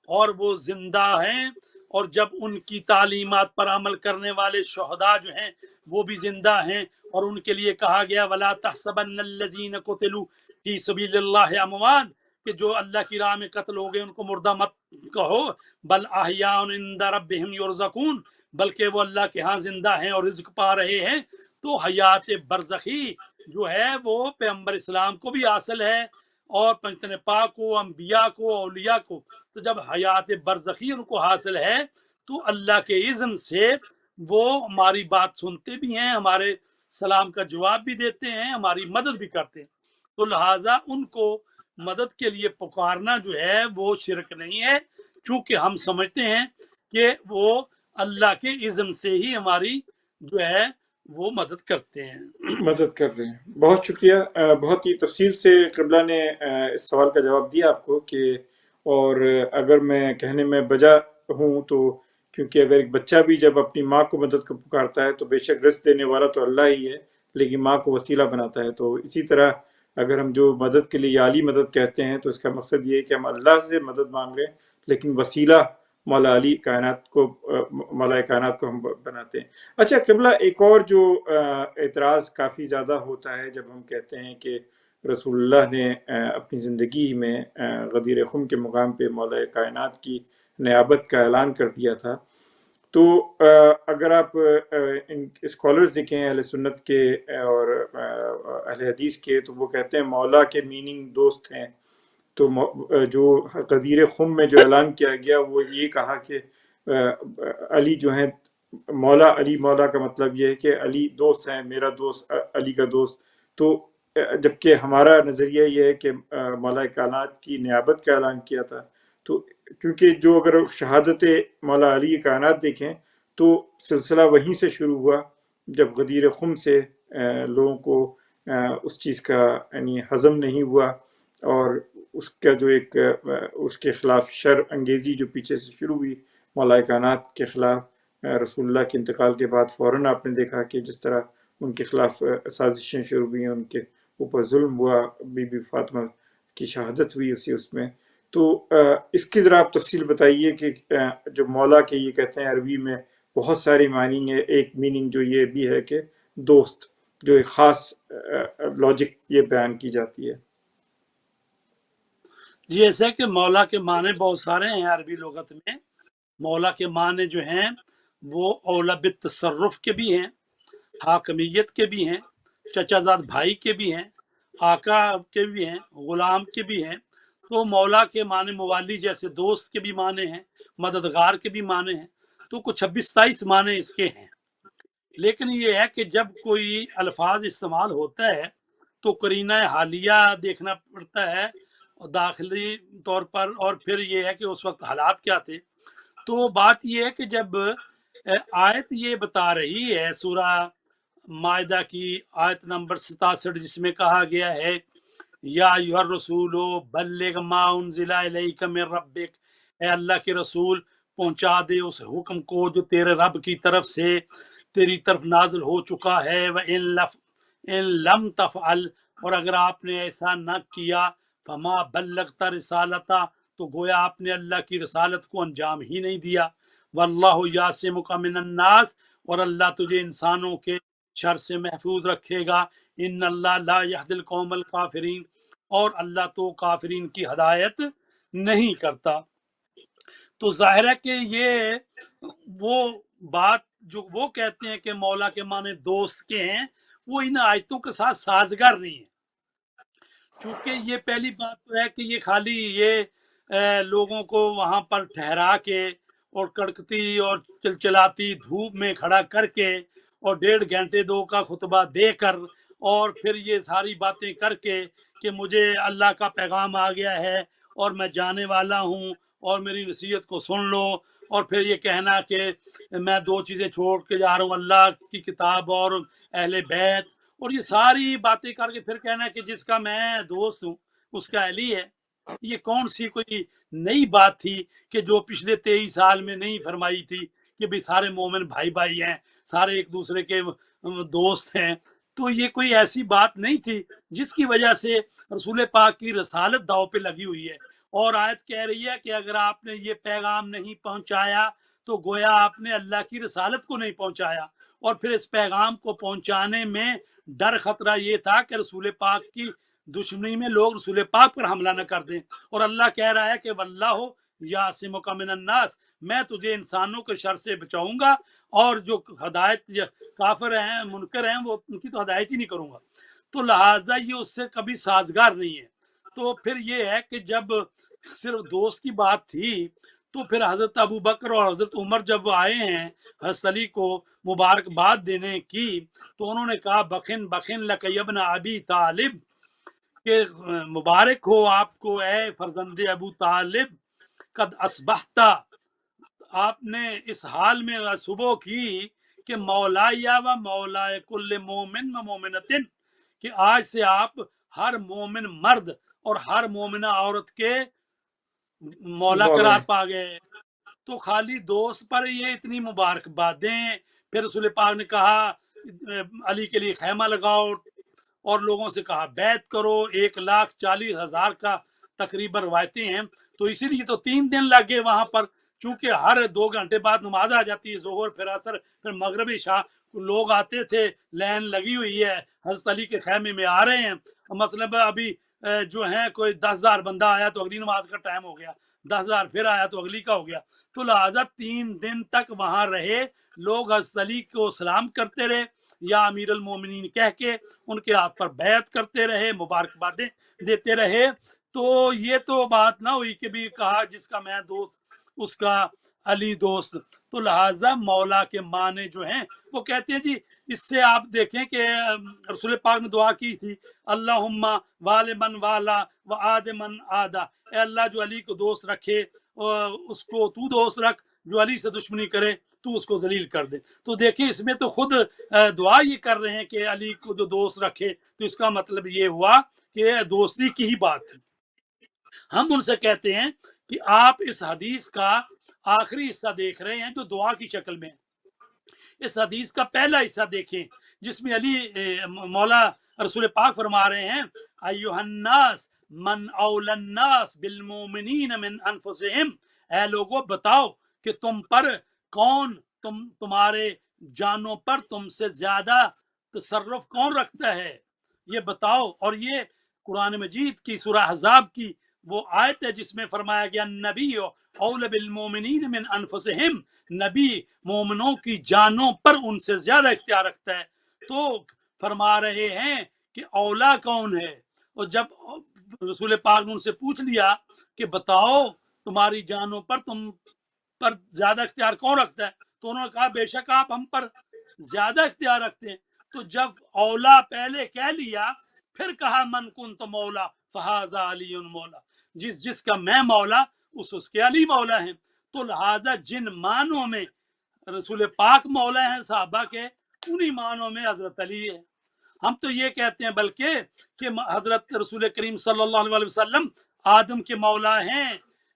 اور وہ زندہ ہیں، اور جب ان کی تعلیمات پر عمل کرنے والے شہداء جو ہیں وہ بھی زندہ ہیں، اور ان کے لیے کہا گیا وَلَا تَحْسَبَنَّ الَّذِينَ قُتِلُوا فِي سَبِيلِ اللَّهِ أَمْوَاتٌ، کہ جو اللہ کی راہ میں قتل ہو گئے ان کو مردہ مت کہو، بل احیاء عند ربهم يرزقون، بلکہ وہ اللہ کے ہاں زندہ ہیں اور رزق پا رہے ہیں۔ تو حیات برزخی جو ہے وہ پیغمبر اسلام کو بھی حاصل ہے، اور پنجتن پاک کو، انبیاء کو، اولیاء کو۔ تو جب حیات برزخی ان کو حاصل ہے تو اللہ کے اذن سے وہ ہماری بات سنتے بھی ہیں، ہمارے سلام کا جواب بھی دیتے ہیں، ہماری مدد بھی کرتے ہیں۔ تو لہٰذا ان کو مدد کے لیے پکارنا جو ہے وہ شرک نہیں ہے، چونکہ ہم سمجھتے ہیں کہ وہ اللہ کے اذن سے ہی ہماری جو ہے وہ مدد کرتے ہیں۔ مدد کر رہے ہیں۔ بہت شکریہ، بہت ہی تفصیل سے قبلہ نے اس سوال کا جواب دیا آپ کو کہ، اور اگر میں کہنے میں بجا ہوں تو کیونکہ اگر ایک بچہ بھی جب اپنی ماں کو مدد کو پکارتا ہے تو بے شک رزق دینے والا تو اللہ ہی ہے، لیکن ماں کو وسیلہ بناتا ہے۔ تو اسی طرح اگر ہم جو مدد کے لیے عالی مدد کہتے ہیں تو اس کا مقصد یہ ہے کہ ہم اللہ سے مدد مانگ رہے ہیں، لیکن وسیلہ مولا علی کائنات کو، مولا کائنات کو ہم بناتے ہیں۔ اچھا قبلہ، ایک اور جو اعتراض کافی زیادہ ہوتا ہے جب ہم کہتے ہیں کہ رسول اللہ نے اپنی زندگی میں غدیر خم کے مقام پہ مولا کائنات کی نیابت کا اعلان کر دیا تھا، تو اگر آپ اسکالرز دیکھیں اہل سنت کے اور اہل حدیث کے، تو وہ کہتے ہیں مولا کے میننگ دوست ہیں۔ تو جو غدیر خم میں جو اعلان کیا گیا وہ یہ کہا کہ علی جو ہیں مولا، علی مولا کا مطلب یہ ہے کہ علی دوست ہیں، میرا دوست علی کا دوست۔ تو جبکہ ہمارا نظریہ یہ ہے کہ مولا کائنات کی نیابت کا اعلان کیا تھا۔ تو کیونکہ جو اگر شہادت مولا علی کائنات دیکھیں تو سلسلہ وہیں سے شروع ہوا جب غدیر خم سے لوگوں کو اس چیز کا یعنی ہضم نہیں ہوا، اور اس کا جو ایک اس کے خلاف شر انگیزی جو پیچھے سے شروع ہوئی مولا کائنات کے خلاف رسول اللہ کے انتقال کے بعد فوراً آپ نے دیکھا کہ جس طرح ان کے خلاف سازشیں شروع ہوئیں، ان کے اوپر ظلم ہوا، بی بی فاطمہ کی شہادت ہوئی اس میں۔ تو اس کی ذرا آپ تفصیل بتائیے کہ جو مولا کے یہ کہتے ہیں عربی میں بہت ساری معنی ہے، ایک میننگ جو یہ بھی ہے کہ دوست، جو ایک خاص لاجک یہ بیان کی جاتی ہے۔ جی ایسا کہ مولا کے معنی بہت سارے ہیں عربی لغت میں۔ مولا کے معنی جو ہیں وہ اولا بالتصرف کے بھی ہیں، حاکمیت کے بھی ہیں، چچا زاد بھائی کے بھی ہیں، آقا کے بھی ہیں، غلام کے بھی ہیں۔ تو مولا کے معنی موالی جیسے دوست کے بھی معنی ہیں، مددگار کے بھی معنی ہیں، تو کچھ 26-27 معنی اس کے ہیں۔ لیکن یہ ہے کہ جب کوئی الفاظ استعمال ہوتا ہے تو قرینہ حالیہ دیکھنا پڑتا ہے داخلی طور پر، اور پھر یہ ہے کہ اس وقت حالات کیا تھے۔ تو بات یہ ہے کہ جب آیت یہ بتا رہی ہے سورہ مائدہ کی آیت نمبر 67 جس میں کہا گیا ہے یا ایھا الرسول بلغ ما انزل الیک من ربک، اے اللہ کے رسول پہنچا دے اس حکم کو جو تیرے رب کی طرف سے تیری طرف نازل ہو چکا ہے، ان لم تفعل، اور اگر آپ نے ایسا نہ کیا، فما بلغت رسالتا، تو گویا آپ نے اللہ کی رسالت کو انجام ہی نہیں دیا۔ واللہ یعصمک من الناس، اور اللہ تجھے انسانوں کے شر سے محفوظ رکھے گا۔ ان اللہ لا یہدی القوم الکافرین، اور اللہ تو کافرین کی ہدایت نہیں کرتا۔ تو ظاہر ہے کہ یہ وہ بات جو وہ کہتے ہیں کہ مولا کے معنی دوست کے ہیں، وہ ان آیتوں کے ساتھ سازگار نہیں ہے۔ چونکہ یہ پہلی بات تو ہے کہ یہ خالی یہ لوگوں کو وہاں پر ٹھہرا کے اور کڑکتی اور چلچلاتی دھوپ میں کھڑا کر کے اور 1.5 گھنٹے 2 کا خطبہ دے کر اور پھر یہ ساری باتیں کر کے کہ مجھے اللہ کا پیغام آ گیا ہے اور میں جانے والا ہوں اور میری نصیحت کو سن لو، اور پھر یہ کہنا کہ میں 2 چیزیں چھوڑ کے جا رہا ہوں، اللہ کی کتاب اور اہل بیت، اور یہ ساری باتیں کر کے پھر کہنا کہ جس کا میں دوست ہوں اس کا اہلی ہے۔ یہ کون سی کوئی نئی بات تھی کہ جو پچھلے 23 سال میں نہیں فرمائی تھی کہ بھی سارے مومن بھائی بھائی ہیں، سارے ایک دوسرے کے دوست ہیں؟ تو یہ کوئی ایسی بات نہیں تھی جس کی وجہ سے رسول پاک کی رسالت داؤ پہ لگی ہوئی ہے۔ اور آیت کہہ رہی ہے کہ اگر آپ نے یہ پیغام نہیں پہنچایا تو گویا آپ نے اللہ کی رسالت کو نہیں پہنچایا، اور پھر اس پیغام کو پہنچانے میں ڈر خطرہ یہ تھا کہ رسول پاک کی دشمنی میں لوگ رسول پاک پر حملہ نہ کر دیں، اور اللہ کہہ رہا ہے کہ واللہ یعصمک من الناس، میں تجھے انسانوں کے شر سے بچاؤں گا، اور جو ہدایت کافر ہیں منکر ہیں وہ ان کی تو ہدایت ہی نہیں کروں گا۔ تو لہٰذا یہ اس سے کبھی سازگار نہیں ہے۔ تو پھر یہ ہے کہ جب صرف دوست کی بات تھی تو پھر حضرت ابو بکر اور حضرت عمر جب آئے ہیں حضرت علی کو مبارکباد دینے کی، تو انہوں نے کہا بخن بخن لک یا ابن ابی طالب، کہ مبارک ہو آپ کو اے فرزند ابو طالب، قد اصبحتا، آپ نے اس حال میں صبح کی کہ مولایا و مولا کل مومن و مومنتن، کہ آج سے آپ ہر مومن مرد اور ہر مومنہ عورت کے مولا قرار پا گئے۔ تو خالی دوست پر یہ اتنی مبارکبادیں، پھر رسول پاک نے کہا علی کے لیے خیمہ لگاؤ، اور لوگوں سے کہا بیعت کرو، 1,40,000 کا تقریباً روایتیں ہیں۔ تو اسی لیے تو 3 دن لگ گئے وہاں پر، چونکہ ہر 2 گھنٹے بعد نماز آ جاتی ہے، ظہر پھر عصر پھر مغرب عشاء، لوگ آتے تھے، لین لگی ہوئی ہے، حضرت علی کے خیمے میں آ رہے ہیں۔ مطلب ابھی جو ہیں کوئی 10,000 بندہ آیا تو اگلی نماز کا ٹائم ہو گیا، 10,000 پھر آیا تو اگلی کا ہو گیا۔ تو لہٰذا 3 دن تک وہاں رہے لوگ، حضرت علی کو سلام کرتے رہے یا امیر المومنین کہہ کے ان کے ہاتھ پر بیعت کرتے رہے، مبارکبادیں دیتے رہے۔ تو یہ تو بات نہ ہوئی کہ بھی کہا جس کا میں دوست اس کا علی دوست۔ تو لہٰذا مولا کے معنی جو ہیں وہ کہتے ہیں جی، اس سے آپ دیکھیں کہ رسول پاک نے دعا کی تھی اللہم وال من والا و آد من آدا، اے اللہ جو علی کو دوست رکھے اس کو تو دوست رکھ، جو علی سے دشمنی کرے تو اس کو ذلیل کر دے۔ تو دیکھیں اس میں تو خود دعا یہ کر رہے ہیں کہ علی کو جو دوست رکھے، تو اس کا مطلب یہ ہوا کہ دوستی کی ہی بات تھی۔ ہم ان سے کہتے ہیں کہ آپ اس حدیث کا آخری حصہ دیکھ رہے ہیں جو دعا کی شکل میں، اس حدیث کا پہلا حصہ دیکھیں جس میں علی مولا رسول پاک فرما رہے ہیں ایھا الناس من اولی الناس بالمؤمنین من انفسہم، اے لوگوں بتاؤ کہ تم پر کون، تمہارے جانوں پر تم سے زیادہ تصرف کون رکھتا ہے، یہ بتاؤ۔ اور یہ قرآن مجید کی سورہ احزاب کی وہ آیت ہے جس میں فرمایا گیا نبی اول بالمؤمنین من انفسہم، نبی مومنوں کی جانوں پر ان سے زیادہ اختیار رکھتا ہے۔ تو فرما رہے ہیں کہ اولا کون ہے، اور جب رسول پاک نے ان سے پوچھ لیا کہ بتاؤ تمہاری جانوں پر تم پر زیادہ اختیار کون رکھتا ہے، تو انہوں نے کہا بے شک آپ ہم پر زیادہ اختیار رکھتے ہیں۔ تو جب اولا پہلے کہہ لیا پھر کہا من کنت مولا فہذا علی مولا، جس کا میں مولا اس کے علی مولا ہیں۔ تو لہٰذا جن معنوں میں رسول پاک مولا ہیں صحابہ کے، انہی معنوں میں حضرت علی ہے۔ ہم تو یہ کہتے ہیں بلکہ کہ حضرت رسول کریم صلی اللہ علیہ وسلم آدم کے مولا ہیں،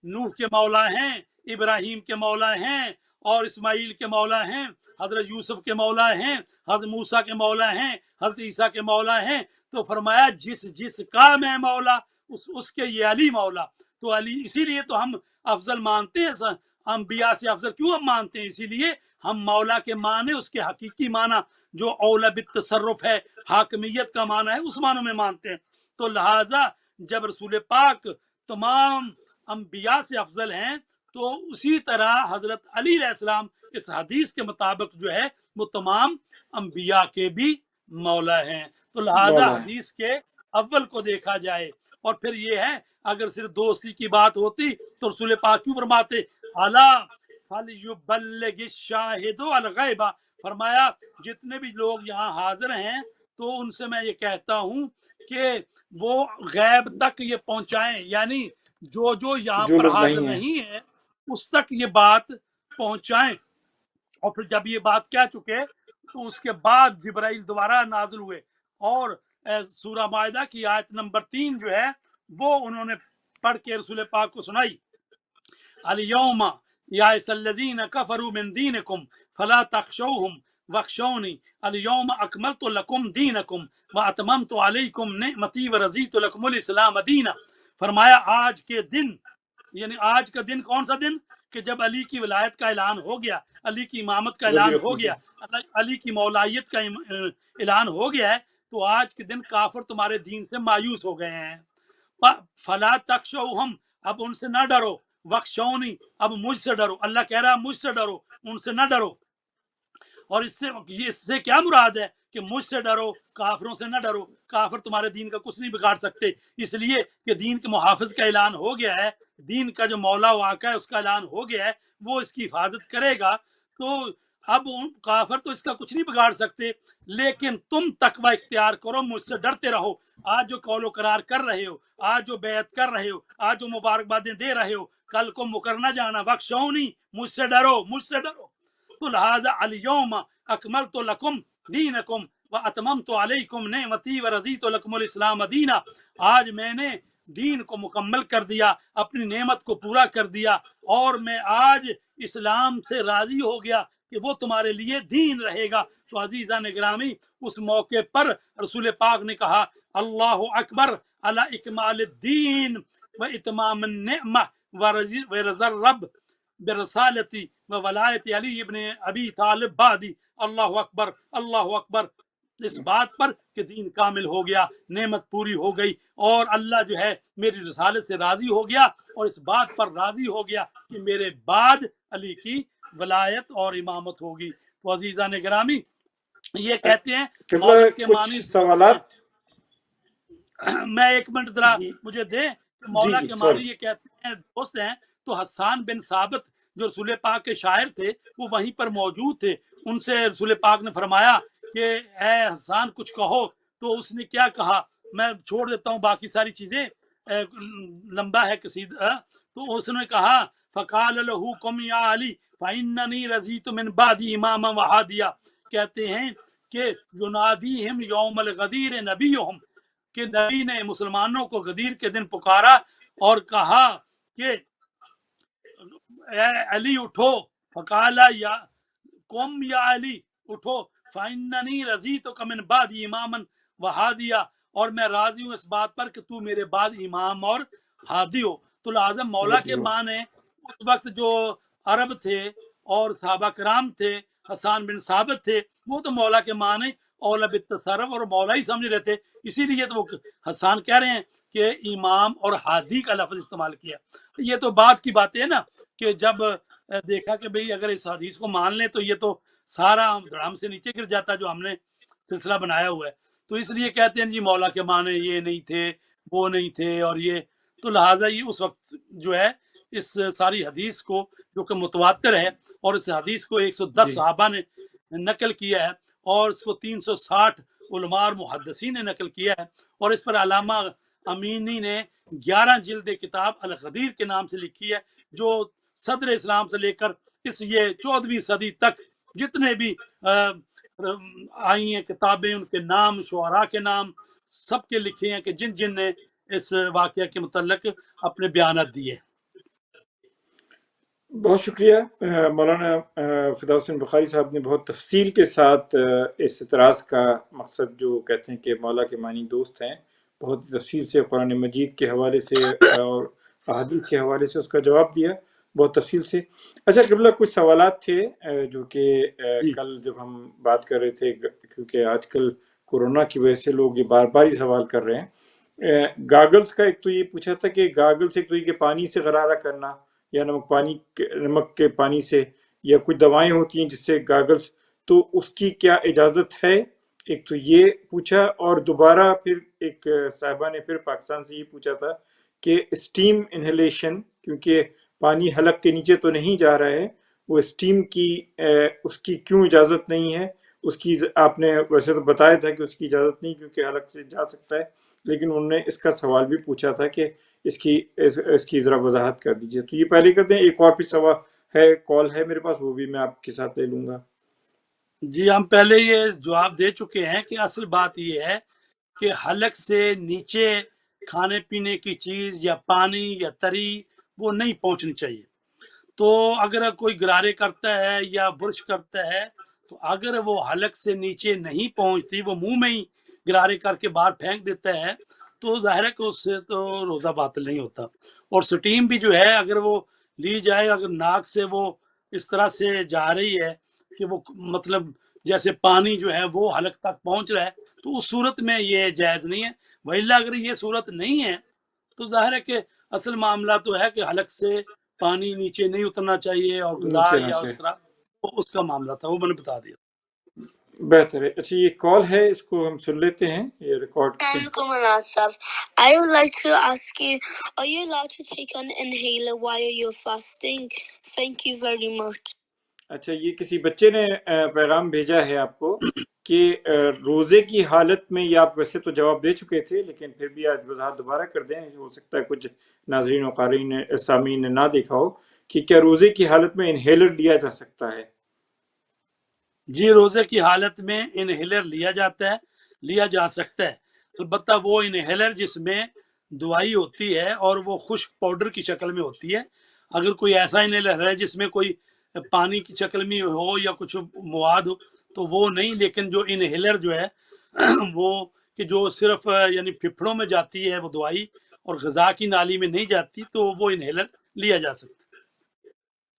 نوح کے مولا ہیں، ابراہیم کے مولا ہیں، اور اسماعیل کے مولا ہیں، حضرت یوسف کے مولا ہیں، حضرت موسیٰ کے مولا ہیں، حضرت عیسیٰ کے مولا ہیں۔ تو فرمایا جس جس کا میں مولا اس کے یہ علی مولا۔ تو علی، اسی لیے تو ہم افضل مانتے ہیں، انبیاء سے افضل کیوں ہم مانتے ہیں؟ اسی لیے ہم مولا کے معنی، اس کے حقیقی معنی جو اولا بالتصرف ہے، حاکمیت کا معنی ہے، اس معنی میں مانتے ہیں۔ تو لہٰذا جب رسول پاک تمام انبیاء سے افضل ہیں تو اسی طرح حضرت علی علیہ السلام اس حدیث کے مطابق جو ہے وہ تمام انبیاء کے بھی مولا ہیں۔ تو لہٰذا مولا ہے۔ حدیث کے اول کو دیکھا جائے۔ اور پھر یہ ہے اگر صرف دوستی کی بات ہوتی تو رسول پاک کیوں فرماتے الا فلیبلغ الشاہد الغیب، فرمایا جتنے بھی لوگ یہاں حاضر ہیں تو ان سے میں یہ کہتا ہوں کہ وہ غیب تک یہ پہنچائیں، یعنی جو یہاں جو پر لوگ حاضر نہیں ہیں۔ نہیں ہے اس تک یہ بات پہنچائیں۔ اور پھر جب یہ بات کہہ چکے تو اس کے بعد جبرائیل دوبارہ نازل ہوئے اور سورہ مائدہ کی آیت نمبر 3 جو ہے وہ انہوں نے پڑھ کے رسول پاک کو سنائی، الیوم یائس الذین کفروا من دینکم فلا تخشوہم واخشونی الیوم اکملت لکم دینکم واتممت علیکم نعمتی ورضیت لکم الاسلام دینا۔ فرمایا آج کے دن، یعنی آج کا دن کون سا دن؟ کہ جب علی کی ولایت کا اعلان ہو گیا، علی کی امامت کا اعلان ہو گیا، علی کی مولائیت کا اعلان ہو گیا ہے، تو آج کے دن کافر تمہارے دین سے مایوس ہو گئے ہیں۔ فلا تخشوہم، اب ان سے نہ ڈرو، وخشونی، اب مجھ سے ڈرو۔ اللہ کہہ رہا ہے مجھ سے ڈرو، ان سے نہ ڈرو۔ اور اس سے کیا مراد ہے کہ مجھ سے ڈرو، کافروں سے نہ ڈرو، کافر تمہارے دین کا کچھ نہیں بگاڑ سکتے، اس لیے کہ دین کے محافظ کا اعلان ہو گیا ہے، دین کا جو مولا و آقا ہے اس کا اعلان ہو گیا ہے، وہ اس کی حفاظت کرے گا۔ تو اب کافر تو اس کا کچھ نہیں بگاڑ سکتے، لیکن تم تقوی اختیار کرو، مجھ سے ڈرتے رہو۔ آج جو قول و قرار کر رہے ہو، آج جو بیعت کر رہے ہو، آج جو مبارکبادیں دے رہے ہو، کل کو مکر نہ جانا، بخشونی، مجھ سے ڈرو، مجھ سے ڈرو۔ تو لہٰذا الیوم اکملت لکم دینکم واتممت علیکم نعمتی ورضیت لکم الاسلام دینا، آج میں نے دین کو مکمل کر دیا، اپنی نعمت کو پورا کر دیا، اور میں آج اسلام سے راضی ہو گیا کہ وہ تمہارے لیے دین رہے گا۔ تو عزیزان گرامی، اس موقع پر رسول پاک نے کہا اللہ اکبر علی اکمال الدین و اتمام النعمہ ورضا الرب برسالتی و ولایت علی ابن ابی طالب بعدی، اللہ اکبر، اللہ اکبر، اس بات پر کہ دین کامل ہو گیا، نعمت پوری ہو گئی، اور اللہ جو ہے میری رسالت سے راضی ہو گیا، اور اس بات پر راضی ہو گیا کہ میرے بعد علی کی ولایت اور امامت ہوگی۔ تو عزیزان گرامی، یہ کہتے ہیں مولا کے معنی کچھ سوالات، میں ایک منٹ ذرا جی مجھے دیں کہ مولا جی کے سوری، معنی یہ کہتے ہیں دوست ہیں۔ تو حسان بن ثابت جو رسول پاک کے شاعر تھے وہ وہیں پر موجود تھے، ان سے رسول پاک نے فرمایا کہ اے حسان کچھ کہو، تو اس نے کیا کہا، میں چھوڑ دیتا ہوں باقی ساری چیزیں، لمبا ہے قصیدہ۔ تو اس نے کہا فقال له قم یا علی فاننی رضیت من بعد اماما وہادیا، کہتے ہیں کہ ینادیہم یوم الغدیر نبیہم، کہ نبی نے مسلمانوں کو غدیر کے دن پکارا اور کہا کہ اے علی اٹھو، فقالا یا قم یا علی اٹھو، فإننی رضیتک من بعد اماما وہادیا، اور میں راضی ہوں اس بات پر کہ تو میرے بعد امام اور ہادی ہو۔ تو لہٰذا مولا کے معنی اس وقت جو عرب تھے اور صحابہ کرام تھے، حسان بن ثابت تھے، وہ تو مولا کے معنی اولا بالتصرف اور مولا ہی سمجھ رہے تھے، اسی لیے تو وہ حسان کہہ رہے ہیں کہ امام اور ہادی کا لفظ استعمال کیا۔ یہ تو بات کی باتیں ہے نا کہ جب دیکھا کہ بھئی اگر اس حدیث کو مان لیں تو یہ تو سارا ہم سے نیچے گر جاتا جو ہم نے سلسلہ بنایا ہوا ہے، تو اس لیے کہتے ہیں جی مولا کے معنی یہ نہیں تھے، وہ نہیں تھے، اور یہ تو لہٰذا یہ اس وقت جو ہے اس ساری حدیث کو جو کہ متواتر ہے، اور اس حدیث کو 110 صحابہ نے نقل کیا ہے، اور اس کو 360 علماء اور محدثین نے نقل کیا ہے، اور اس پر علامہ امینی نے 11 جلد کتاب الغدیر کے نام سے لکھی ہے، جو صدر اسلام سے لے کر اس یہ 14ویں صدی تک جتنے بھی آئی ہیں کتابیں، ان کے نام، شعراء کے نام سب کے لکھے ہیں کہ جن جن نے اس واقعہ کے متعلق اپنے بیانات دیے۔ بہت شکریہ مولانا فدا حسین بخاری صاحب نے بہت تفصیل کے ساتھ اس اعتراض کا مقصد جو کہتے ہیں کہ مولا کے معنی دوست ہیں، بہت تفصیل سے قرآن مجید کے حوالے سے اور احادیث کے حوالے سے اس کا جواب دیا، بہت تفصیل سے۔ اچھا قبلہ کچھ سوالات تھے جو کہ جی کل جب ہم بات کر رہے تھے، کیونکہ آج کل کورونا کی وجہ سے لوگ یہ بار بار ہی سوال کر رہے ہیں۔ گاگلز کا ایک تو یہ پوچھا تھا کہ گاگلز ایک تو یہ کہ پانی سے غرارہ کرنا یا نمک کے پانی سے، یا کچھ دوائیں ہوتی ہیں جس سے گاگلز، تو اس کی کیا اجازت ہے؟ ایک تو یہ پوچھا، اور دوبارہ پھر ایک صاحبہ نے پھر پاکستان سے یہ پوچھا تھا کہ اسٹیم انہیلیشن، کیونکہ پانی حلق کے نیچے تو نہیں جا رہا ہے، وہ اسٹیم کی اس کی کیوں اجازت نہیں ہے؟ اس کی آپ نے ویسے تو بتایا تھا کہ اس کی اجازت نہیں کیونکہ حلق سے جا سکتا ہے، لیکن انہوں نے اس کا سوال بھی پوچھا تھا کہ اس کی ذرا وضاحت کر دیجئے۔ تو یہ پہلے کرتے ہیں، ایک اور بھی سوال ہے، کال ہے میرے پاس، وہ بھی میں آپ کے ساتھ لے لوں گا۔ جی ہم پہلے یہ جواب دے چکے ہیں کہ اصل بات یہ ہے کہ حلق سے نیچے کھانے پینے کی چیز یا پانی یا تری وہ نہیں پہنچنی چاہیے۔ تو اگر کوئی گرارے کرتا ہے یا برش کرتا ہے، تو اگر وہ حلق سے نیچے نہیں پہنچتی، وہ منہ میں ہی گرارے کر کے باہر پھینک دیتا ہے، تو ظاہر ہے کہ اس سے تو روزہ باطل نہیں ہوتا۔ اور سٹیم بھی جو ہے اگر وہ لی جائے، اگر ناک سے وہ اس طرح سے جا رہی ہے کہ وہ مطلب جیسے پانی جو ہے وہ حلق تک پہنچ رہا ہے، تو اس صورت میں یہ جائز نہیں ہے۔ وإلا اگر یہ صورت نہیں ہے تو ظاہر ہے کہ اصل معاملہ تو ہے کہ حلق سے پانی نیچے نہیں اترنا چاہیے، اور غذا نیچے نہ یا اس چاہے، طرح وہ اس کا معاملہ تھا، وہ میں نے بتا دیا۔ بہتر ہے۔ اچھا یہ کال ہے، اس کو ہم سن لیتے ہیں، یہ ریکارڈ سے۔ Assalamualaikum Asaf. I would like to ask you, are you allowed to take an inhaler while you're fasting? Thank you very much. اچھا یہ کسی بچے نے پیغام بھیجا ہے آپ کو کہ روزے کی حالت میں، یہ آپ ویسے تو جواب دے چکے تھے لیکن پھر بھی آج وضاحت دوبارہ کر دیں، ہو سکتا ہے کچھ ناظرین و قارئین سامعین نے نہ دیکھا ہو، کہ کیا روزے کی حالت میں انہیلر لیا جا سکتا ہے؟ جی روزے کی حالت میں انہیلر لیا جاتا ہے، لیا جا سکتا ہے، البتہ وہ انہیلر جس میں دوائی ہوتی ہے اور وہ خشک پاؤڈر کی شکل میں ہوتی ہے۔ اگر کوئی ایسا انہیلر ہے جس میں کوئی پانی کی شکل میں ہو یا کچھ مواد ہو تو وہ نہیں، لیکن جو انہیلر جو ہے وہ کہ جو صرف یعنی پھپھڑوں میں جاتی ہے وہ دوائی اور غذا کی نالی میں نہیں جاتی، تو وہ انہیلر لیا جا سکتا ہے۔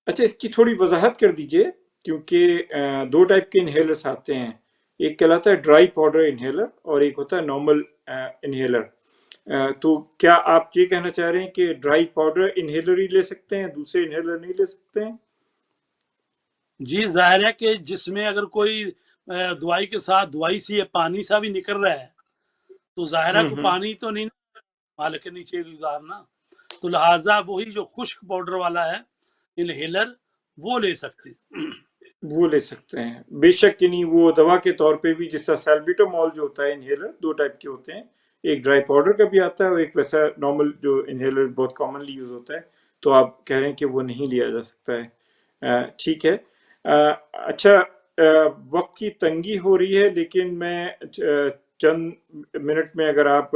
اچھا اس کی تھوڑی وضاحت کر دیجئے، کیونکہ دو ٹائپ کے انہیلرز آتے ہیں، ایک کہلاتا ہے ڈرائی پاؤڈر انہیلر اور ایک ہوتا ہے نارمل انہیلر۔ تو کیا آپ یہ کہنا چاہ رہے ہیں کہ ڈرائی پاؤڈر انہیلر ہی لے سکتے ہیں، دوسرے انہیلر نہیں لے سکتے ہیں؟ جی ظاہر ہے کہ جس میں اگر کوئی دوائی کے ساتھ دوائی سے یا پانی سا بھی نکل رہا ہے تو ظاہر ہے کہ پانی تو نہیں مالک کے نیچے گزارنا، تو لہٰذا وہی جو خشک پاؤڈر والا ہے انہیلر وہ لے سکتے ہیں۔ وہ لے سکتے ہیں بے شک، یعنی وہ دوا کے طور پہ بھی، جس طرح سیلبیٹامول جو ہوتا ہے انہیلر، دو ٹائپ کے ہوتے ہیں، ایک ڈرائی پاؤڈر کا بھی آتا ہے اور ایک ویسا نارمل جو انہیلر بہت کامنلی یوز ہوتا ہے، تو آپ کہہ رہے ہیں کہ وہ نہیں لیا جا سکتا ہے۔ ٹھیک ہے۔ اچھا وقت کی تنگی ہو رہی ہے، لیکن میں چند منٹ میں اگر آپ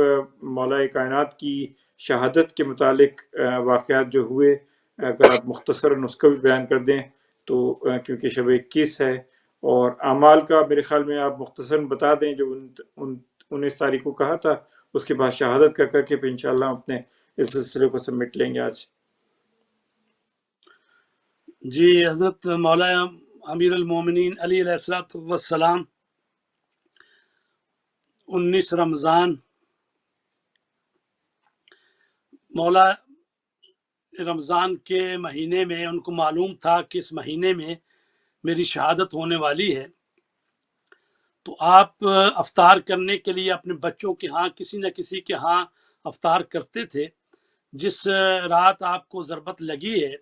مولا کائنات کی شہادت کے متعلق واقعات جو ہوئے اگر آپ مختصراً اس کا بھی بیان کر دیں تو، کیونکہ شب 21 ہے، اور اعمال کا میرے خیال میں آپ مختصراً بتا دیں جو 19 تاریخ کو کہا تھا، اس کے بعد شہادت کا کر کے پھر انشاءاللہ ہم اپنے اس سلسلے کو سمیٹ لیں گے آج۔ جی حضرت مولا امیر المومنین علی علیہ الصلوۃ والسلام 19 رمضان، مولا رمضان کے مہینے میں ان کو معلوم تھا کہ اس مہینے میں میری شہادت ہونے والی ہے، تو آپ افطار کرنے کے لیے اپنے بچوں کے ہاں کسی نہ کسی کے ہاں افطار کرتے تھے۔ جس رات آپ کو ضربت لگی ہے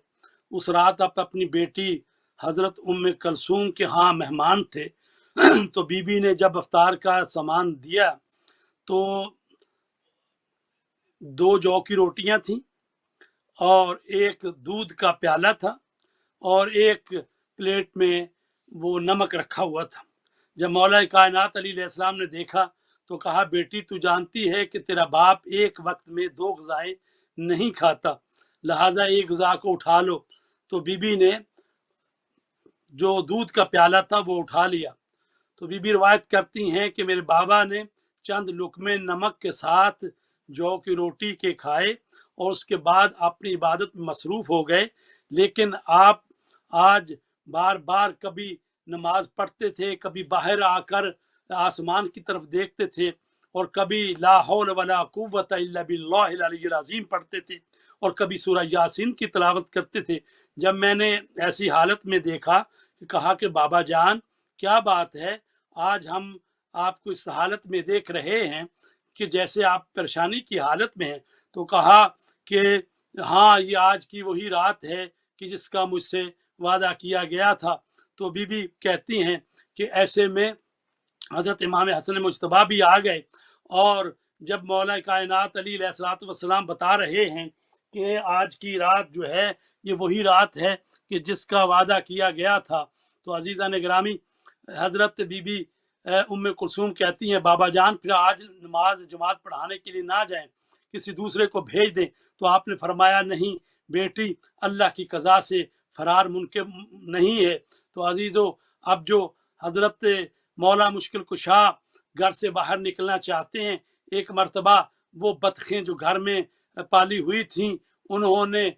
اس رات آپ اپنی بیٹی حضرت ام کلثوم کے ہاں مہمان تھے، تو بی بی نے جب افطار کا سامان دیا تو 2 جو کی روٹیاں تھیں اور ایک دودھ کا پیالہ تھا اور ایک پلیٹ میں وہ نمک رکھا ہوا تھا۔ جب مولا کائنات علیہ السلام نے دیکھا تو کہا بیٹی تو جانتی ہے کہ تیرا باپ ایک وقت میں 2 غذائیں نہیں کھاتا، لہٰذا ایک غذا کو اٹھا لو۔ تو بی بی نے جو دودھ کا پیالہ تھا وہ اٹھا لیا۔ تو بی بی روایت کرتی ہیں کہ میرے بابا نے چند لقمے نمک کے ساتھ جو کی روٹی کے کھائے اور اس کے بعد اپنی عبادت میں مصروف ہو گئے، لیکن آپ آج بار بار کبھی نماز پڑھتے تھے، کبھی باہر آ کر آسمان کی طرف دیکھتے تھے، اور کبھی لا حول ولا قوت الا باللہ العلی العظیم پڑھتے تھے، اور کبھی سورہ یاسین کی تلاوت کرتے تھے۔ جب میں نے ایسی حالت میں دیکھا کہ کہا کہ بابا جان کیا بات ہے، آج ہم آپ کو اس حالت میں دیکھ رہے ہیں کہ جیسے آپ پریشانی کی حالت میں ہیں، تو کہا کہ ہاں یہ آج کی وہی رات ہے کہ جس کا مجھ سے وعدہ کیا گیا تھا۔ تو بی بی کہتی ہیں کہ ایسے میں حضرت امام حسن مجتبیٰ بھی آ گئے، اور جب مولا کائنات علی علیہ السلام بتا رہے ہیں کہ آج کی رات جو ہے یہ وہی رات ہے کہ جس کا وعدہ کیا گیا تھا، تو عزیزان گرامی حضرت بی بی ام کلثوم کہتی ہیں بابا جان پھر آج نماز جماعت پڑھانے کے لیے نہ جائیں، کسی دوسرے کو بھیج دیں۔ تو آپ نے فرمایا نہیں بیٹی، اللہ کی قضا سے فرار ممکن نہیں ہے۔ تو عزیزو، اب جو حضرت مولا مشکل کشا گھر سے باہر نکلنا چاہتے ہیں، ایک مرتبہ وہ بطخیں جو گھر میں پالی ہوئی تھیں انہوں نے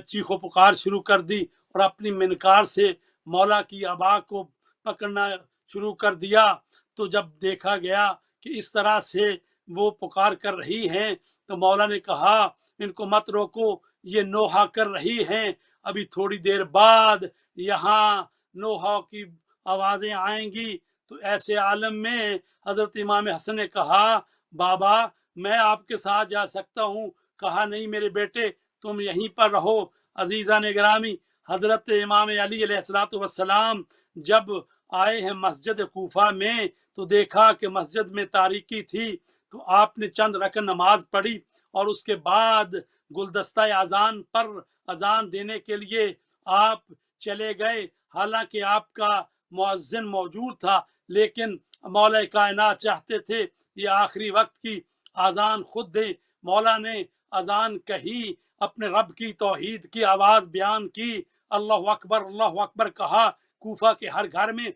چیخ و پکار شروع کر دی اور اپنی منکار سے مولا کی ابا کو پکڑنا شروع کر دیا۔ تو جب دیکھا گیا کہ اس طرح سے وہ پکار کر رہی ہیں تو مولا نے کہا ان کو مت روکو، یہ نوحہ کر رہی ہیں، ابھی تھوڑی دیر بعد یہاں نوحہ کی آوازیں آئیں گی۔ تو ایسے عالم میں حضرت امام حسن نے کہا بابا میں آپ کے ساتھ جا سکتا ہوں۔ کہا نہیں میرے بیٹے تم یہیں پر رہو۔ عزیزان گرامی حضرت امام علی علیہ السلام جب آئے ہیں مسجد کوفہ میں تو دیکھا کہ مسجد میں تاریکی تھی، تو آپ نے چند رکعت نماز پڑھی اور اس کے بعد گلدستہ اذان پر اذان دینے کے لیے آپ چلے گئے۔ حالانکہ آپ کا مؤذن موجود تھا، لیکن مولا کائنات چاہتے تھے یہ آخری وقت کی اذان خود دے۔ مولا نے اذان کہی، اپنے رب کی توحید کی آواز بیان کی، اللہ اکبر کہا۔ کوفہ کے ہر گھر میں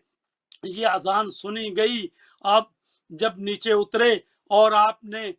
یہ اذان سنی گئی۔ اب جب نیچے اترے اور آپ نے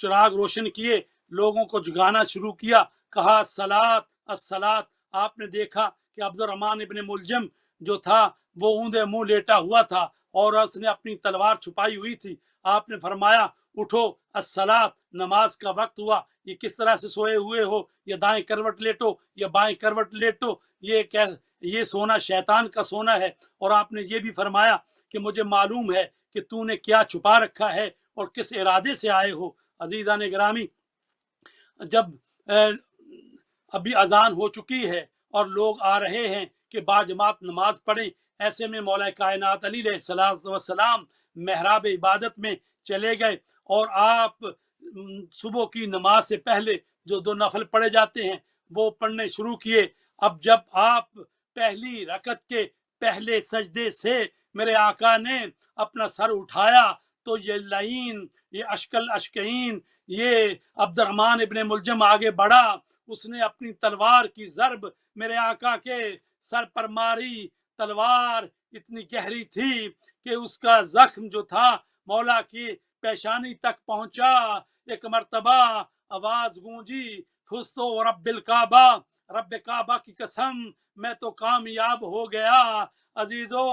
چراغ روشن کیے، لوگوں کو جگانا شروع کیا، کہا الصلاۃ الصلاۃ۔ آپ نے دیکھا کہ عبد الرحمن ابن ملجم جو تھا وہ اوندے منہ لیٹا ہوا تھا اور اس نے اپنی تلوار چھپائی ہوئی تھی۔ آپ نے فرمایا اٹھو الصلاۃ، نماز کا وقت ہوا۔ یہ کس طرح سے سوئے ہوئے ہو؟ یا دائیں کروٹ لیٹو یا بائیں کروٹ لیٹو، یہ سونا شیطان کا سونا ہے۔ اور آپ نے یہ بھی فرمایا کہ مجھے معلوم ہے کہ تو نے کیا چھپا رکھا ہے اور کس ارادے سے آئے ہو۔ عزیزان گرامی جب ابھی اذان ہو چکی ہے اور لوگ آ رہے ہیں کہ باجماعت نماز پڑھیں، ایسے میں مولا کائنات علی علیہ السلام محراب عبادت میں چلے گئے اور آپ صبح کی نماز سے پہلے جو 2 نفل پڑھے جاتے ہیں وہ پڑھنے شروع کیے۔ اب جب آپ پہلی رکعت کے پہلے سجدے سے میرے آقا نے اپنا سر اٹھایا تو یہ لعین، یہ اشکل اشکین، یہ عبد الرحمن ابن ملجم آگے بڑھا۔ اس نے اپنی تلوار کی ضرب میرے آقا کے سر پر ماری۔ تلوار اتنی گہری تھی کہ اس کا زخم جو تھا مولا کی پیشانی تک پہنچا۔ ایک مرتبہ آواز گونجی فزتو رب الکعبہ، رب کعبہ کی قسم میں تو کامیاب ہو گیا۔ عزیزو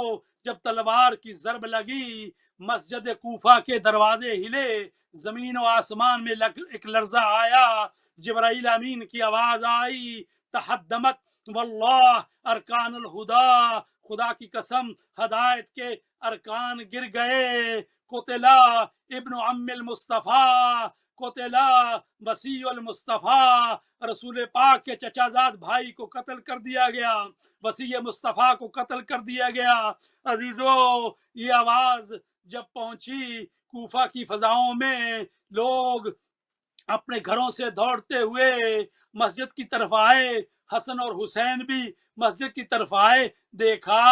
جب تلوار کی ضرب لگی مسجد کوفہ کے دروازے ہلے، زمین و آسمان میں ایک لرزہ آیا، جبرائیل امین کی آواز آئی تحدمت واللہ ارکان الہدا، خدا کی قسم ہدایت کے ارکان گر گئے۔ قتلا ابن عم المصطفیٰ، قتلا وسیع المصطفیٰ، رسول پاک کے چچا زاد بھائی کو قتل کر دیا گیا، وسیع مصطفیٰ کو قتل کر دیا گیا۔ عزیزو یہ آواز جب پہنچی کوفہ کی فضاؤں میں، لوگ اپنے گھروں سے دوڑتے ہوئے مسجد کی طرف آئے۔ حسن اور حسین بھی مسجد کی طرف آئے۔ دیکھا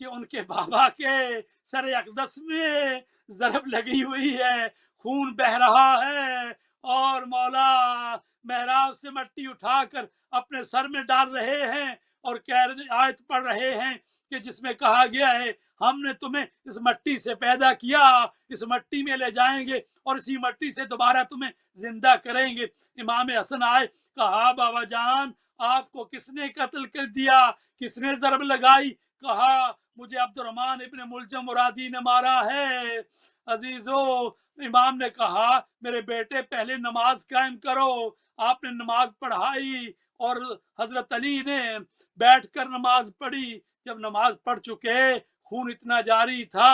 کہ ان کے بابا کے سر اقدس میں ضرب لگی ہوئی ہے، خون بہ رہا ہے، اور مولا محراب سے مٹی اٹھا کر اپنے سر میں ڈال رہے ہیں اور آیت پڑھ رہے ہیں کہ جس میں کہا گیا ہے ہم نے تمہیں اس مٹی سے پیدا کیا، اس مٹی میں لے جائیں گے اور اسی مٹی سے دوبارہ تمہیں زندہ کریں گے۔ امام حسن آئے، کہا بابا جان آپ کو کس نے قتل کر دیا، کس نے ضرب لگائی؟ کہا مجھے عبد الرحمن ابن ملجم مرادی نے مارا ہے۔ عزیزو، امام نے کہا میرے بیٹے پہلے نماز قائم کرو۔ آپ نے نماز پڑھائی اور حضرت علی نے بیٹھ کر نماز پڑھی۔ جب نماز پڑھ چکے، خون اتنا جاری تھا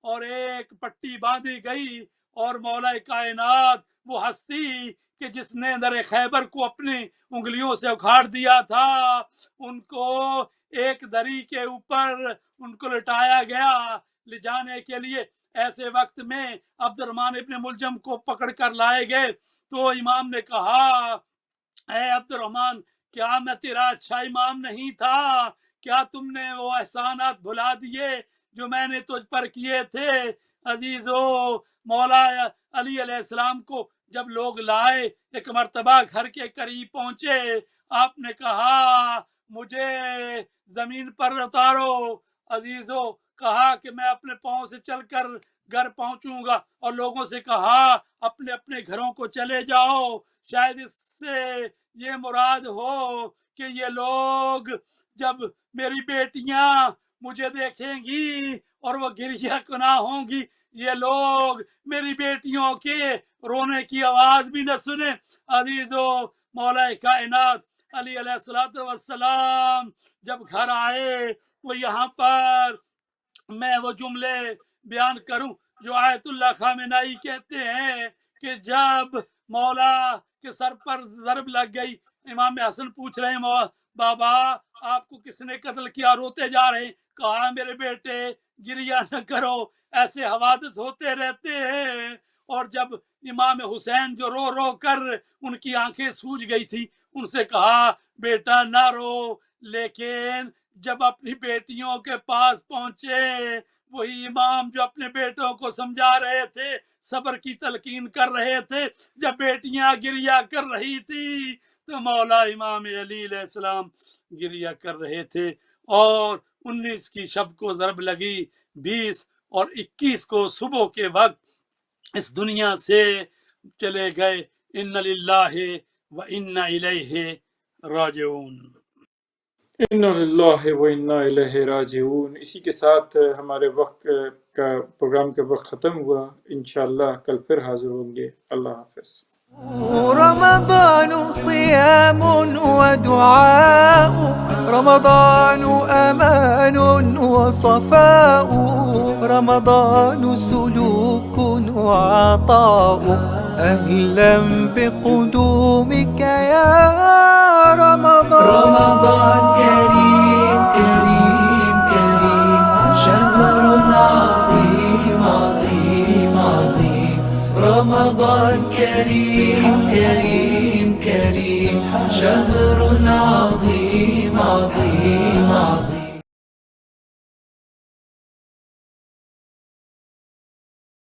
اور ایک پٹی باندھی گئی، اور مولا کائنات وہ ہستی کہ جس نے در خیبر کو اپنی انگلیوں سے اکھاڑ دیا تھا، ان کو ایک دری کے اوپر ان کو لٹایا گیا لے جانے کے لیے۔ ایسے وقت میں عبد الرحمن ابن ملجم کو پکڑ کر لائے گئے تو امام نے کہا اے عبد الرحمن، کیا میں تیرا اچھا امام نہیں تھا؟ کیا تم نے وہ احسانات بھلا دیے جو میں نے تجھ پر کیے تھے؟ عزیزو، مولا علی علیہ السلام کو جب لوگ لائے، ایک مرتبہ گھر کے قریب پہنچے، آپ نے کہا مجھے زمین پر اتارو۔ عزیزو، کہا کہ میں اپنے پاؤں سے چل کر گھر پہنچوں گا، اور لوگوں سے کہا اپنے اپنے گھروں کو چلے جاؤ۔ شاید اس سے یہ مراد ہو کہ یہ لوگ جب میری بیٹیاں مجھے دیکھیں گی اور وہ گریہ کناں ہوں گی، یہ لوگ میری بیٹیوں کے رونے کی آواز بھی نہ سنیں۔ عزیزو، مولا کائنات علی علیہ السلام جب گھر آئے، وہ یہاں پر میں وہ جملے بیان کروں جو آیت اللہ خامنائی کہتے ہیں کہ جب مولا کے سر پر ضرب لگ گئی، امام حسن پوچھ رہے ہیں بابا آپ کو کس نے قتل کیا؟ روتے جا رہے ہیں۔ کہا میرے بیٹے گریہ نہ کرو، ایسے حوادث ہوتے رہتے ہیں۔ اور جب امام حسین جو رو رو کر ان کی آنکھیں سوج گئی تھی، ان سے کہا بیٹا نہ رو، لیکن جب اپنی بیٹیوں کے پاس پہنچے، وہی امام جو اپنے بیٹوں کو سمجھا رہے تھے، صبر کی تلقین کر رہے تھے، جب بیٹیاں گریہ کر رہی تھی تو مولا امام علی علیہ السلام گریہ کر رہے تھے۔ اور 19 کی شب کو ضرب لگی، 20 اور 21 کو صبح کے وقت اس دنیا سے چلے گئے۔ ان للہ و انا الیہ راجعون۔ انا للہ و انا الیہ راجعون۔ اسی کے ساتھ ہمارے وقت کا پروگرام کا وقت ختم ہوا۔ انشاءاللہ کل پھر حاضر ہوں گے۔ اللہ حافظ۔ رمضان صيام ودعاء، رمضان أمان وصفاء، رمضان سلوك وعطاء، أهلا بقدومك يا رمضان. رمضان كريم كريم كريم، شهر عظيم عظيم عظيم. رمضان كريم كريم كريم، شهر عظيم